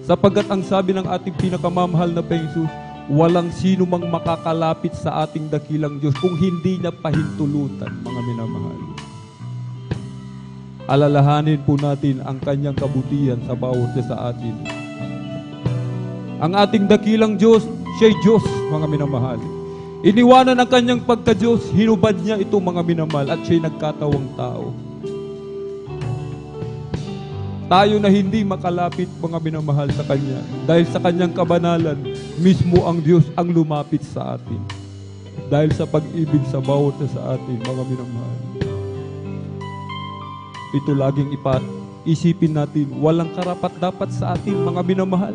Sapagkat ang sabi ng ating pinakamamahal na Jesus, walang sino mang makakalapit sa ating dakilang Diyos kung hindi niya pahintulutan, mga minamahal. Alalahanin po natin ang Kanyang kabutihan sa bawat isa sa atin. Ang ating dakilang Diyos, siya'y Diyos, mga minamahal. Iniwanan ang Kanyang pagka-Diyos, hinubad niya ito, mga minamahal, at siya'y nagkatawang tao. Tayo na hindi makalapit, mga minamahal, sa Kanya, dahil sa Kanyang kabanalan, mismo ang Diyos ang lumapit sa atin. Dahil sa pag-ibig sa bawat isa sa atin, mga minamahal. Ito laging isipin natin, walang karapat-dapat sa atin, mga minamahal.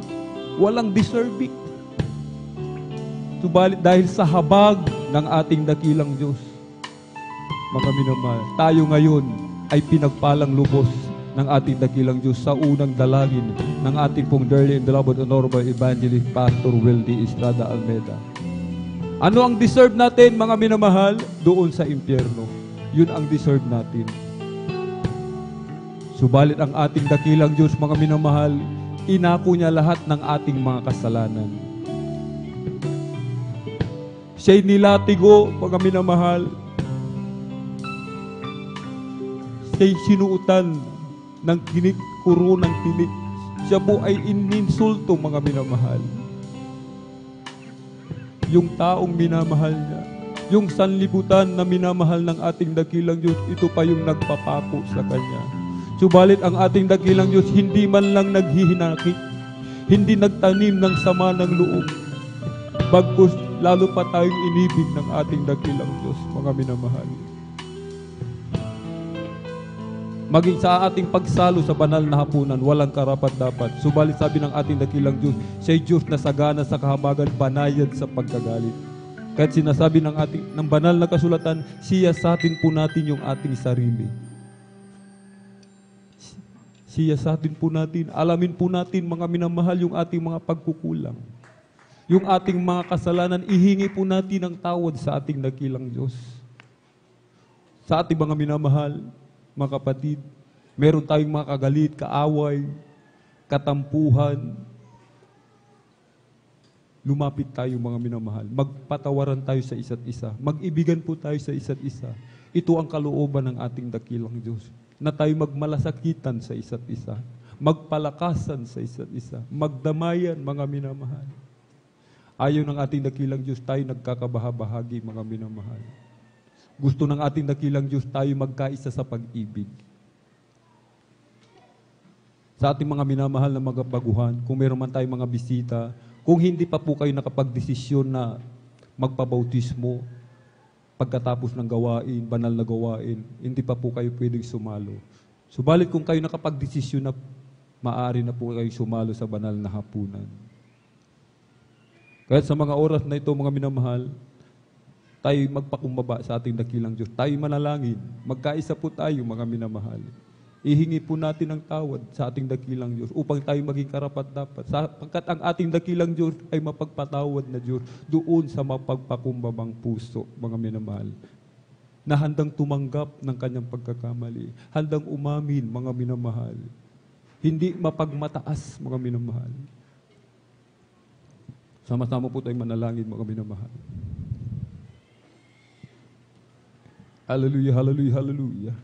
Walang deserving. Subalit dahil sa habag ng ating dakilang Diyos, mga minamahal, tayo ngayon ay pinagpalang lubos ng ating dakilang Diyos sa unang dalangin ng ating pong dearly and beloved Honorable Evangelist Pastor Wildy Estrada Almeda. Ano ang deserve natin, mga minamahal? Doon sa impyerno. Yun ang deserve natin. Subalit ang ating dakilang Diyos, mga minamahal, inako niya lahat ng ating mga kasalanan. Siya'y nilatigo, mga minamahal. Siya'y sinuutan ng tinik, kuro ng tinik. Siya po ay ininsulto, mga minamahal. Yung taong minamahal niya, yung sanlibutan na minamahal ng ating dakilang Diyos, ito pa yung nagpapako sa Kanya. Subalit ang ating dakilang Diyos, hindi man lang naghihinakit, hindi nagtanim ng sama ng loob, bagkus lalo pa tayong inibig ng ating dakilang Diyos, mga minamahal. Maging sa ating pagsalo sa banal na hapunan, walang karapat-dapat. Subalit sabi ng ating dakilang Diyos, siya'y Diyos na sagana sa kahabagan, banayad sa pagkagalit. Kahit sinasabi ng banal na kasulatan, siyasatin po natin yung ating sarili. Siyasatin po natin, alamin po natin, mga minamahal, yung ating mga pagkukulang. Yung ating mga kasalanan, ihingi po natin ang tawad sa ating dakilang Diyos. Sa ating mga minamahal, mga kapatid, meron tayong mga kagalit, kaaway, katampuhan. Lumapit tayo, mga minamahal. Magpatawaran tayo sa isa't isa. Mag-ibigan po tayo sa isa't isa. Ito ang kalooban ng ating dakilang Diyos. Na tayo magmalasakitan sa isa't isa. Magpalakasan sa isa't isa. Magdamayan, mga minamahal. Ayaw ng ating dakilang Diyos, tayo nagkakabahabahagi, mga minamahal. Gusto ng ating dakilang Diyos, tayo magkaisa sa pag-ibig. Sa ating mga minamahal na mga baguhan, kung meron man tayong mga bisita, kung hindi pa po kayo nakapagdesisyon na magpabautismo, pagkatapos ng gawain, banal na gawain, hindi pa po kayo pwedeng sumalo. Subalit kung kayo nakapagdesisyon na, maaari na po kayo sumalo sa banal na hapunan. Kaya sa mga oras na ito, mga minamahal, tayo magpakumbaba sa ating dakilang Diyos. Tayo manalangin. Magkaisa po tayo, mga minamahal. Ihingi po natin ang tawad sa ating dakilang Diyos upang tayo maging karapat-dapat. Sapagkat ang ating dakilang Diyos ay mapagpatawad na Diyos doon sa mapagpakumbabang puso, mga minamahal. Na handang tumanggap ng kanyang pagkakamali. Handang umamin, mga minamahal. Hindi mapagmataas, mga minamahal. Sama-sama po tayong manalangin, mga minamahal. Hallelujah, hallelujah, hallelujah.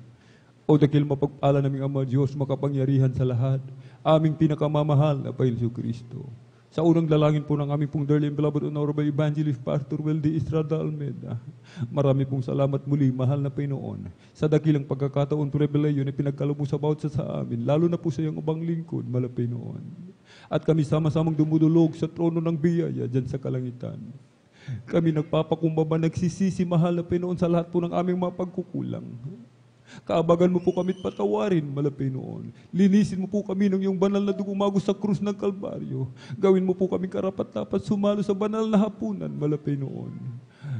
O dakil mapagpala naming Ama Diyos, makapangyarihan sa lahat, aming pinakamamahal na Panginoon Kristo. Sa unang dalangin po ng aming pong dearly and beloved Honorable Evangelist Pastor Wildy Estrada Almeda, marami pong salamat muli, mahal na Panginoon, sa dakilang pagkakataon, pribileyo na pinagkaloob mo sa bawat sa amin, lalo na po sa iyong ubang lingkod, mahal na Panginoon. At kami sama-samang dumudulog sa trono ng biyaya dyan sa kalangitan. Kami nagpapakumbaba, nagsisisi, mahal na Panginoon, sa lahat po ng aming mga pagkukulang. Kaabagan mo po kami't patawarin, mahal na Panginoon. Linisin mo po kami ng iyong banal na dugo umagos sa krus ng Kalbaryo. Gawin mo po kami karapat-dapat sumalo sa banal na hapunan, mahal na Panginoon.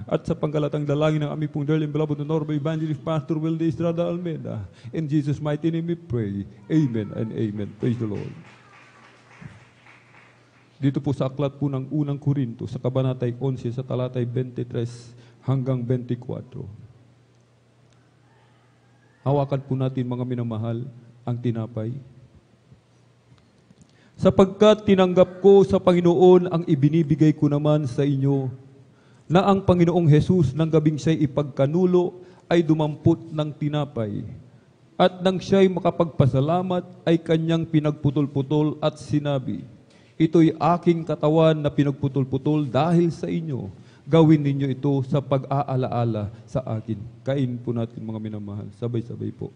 At sa panggalatang dalangin ng aming pong dearly and beloved Honorable Evangelist Pastor Wildy Estrada Almeda, in Jesus' mighty name we pray. Amen and amen. Praise the Lord. Dito po sa aklat po ng unang Korinto, sa kabanatay 11, sa talatay 23 hanggang 24. Hawakan po natin, mga minamahal, ang tinapay. Sapagkat tinanggap ko sa Panginoon ang ibinibigay ko naman sa inyo, na ang Panginoong Hesus ng gabing siya'y ipagkanulo ay dumampot ng tinapay. At nang siya'y makapagpasalamat ay kanyang pinagputol-putol at sinabi, ito'y aking katawan na pinagputol-putol dahil sa inyo. Gawin ninyo ito sa pag-aalaala sa akin. Kain po natin, mga minamahal. Sabay-sabay po.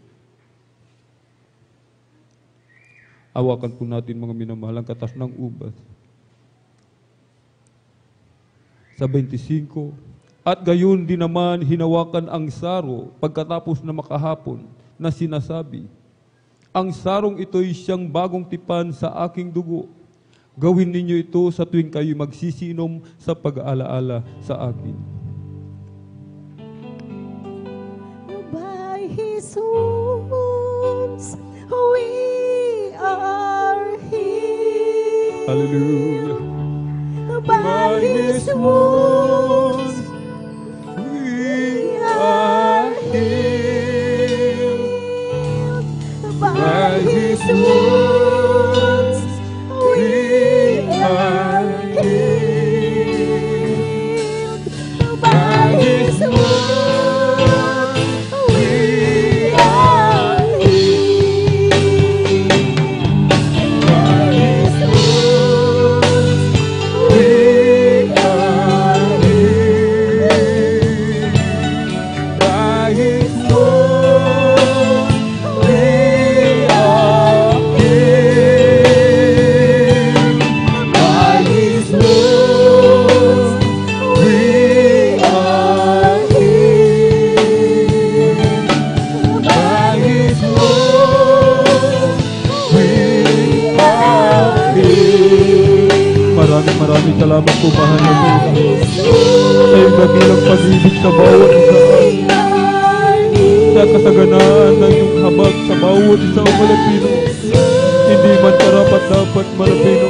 Hawakan po natin, mga minamahal, ang katas ng ubas. Sa 25. At gayon din naman hinawakan ang saro pagkatapos na makahapon na sinasabi, ang sarong ito'y siyang bagong tipan sa aking dugo. Gawin ninyo ito sa tuwing kayo magsisinom sa pag-aalaala sa akin. By His wounds we Hallelujah. By His wounds We are healed. by His wounds we are healed. By His wounds we are healed. By His wounds we are healed. By His wounds we are healed. By His wounds we are healed. By His wounds we are healed. Maraming salamat po, mahal na Panginoon, sa iyong dakilang pag-ibig sa bawat isa, sa kasaganaan ng iyong habag sa bawat isa o Malapino. Hindi man karapat dapat, Malapino.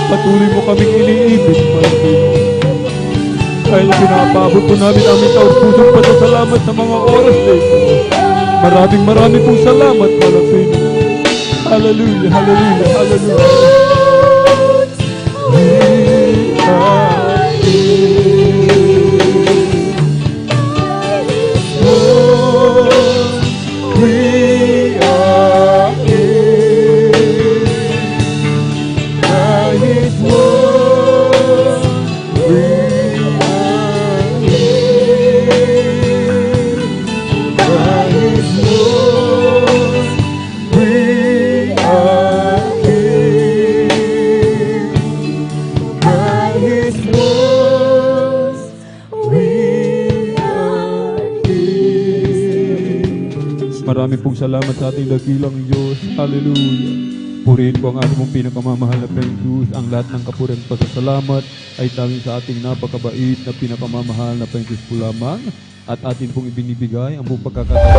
Patuloy mo kaming iniibig, Malapino. Kaya pinapaabot po namin aming taus-pusong pasasalamat sa mga oras na ito. Maraming pong salamat, Malapino. Hallelujah, hallelujah, hallelujah. We are healed. Oh, we are healed. By His word, we are healed. By His word, we are healed. By His wounds we are healed. Marami pong salamat sa ating dakilang Diyos. Hallelujah. Purihin po ang ating mong pinakamamahal na Panginoon. Ang lahat ng kapurihan at pasasalamat ay tanging sa ating napakabait na pinakamamahal na Panginoon po lamang. At atin pong ibinibigay ang buong pagkakataon.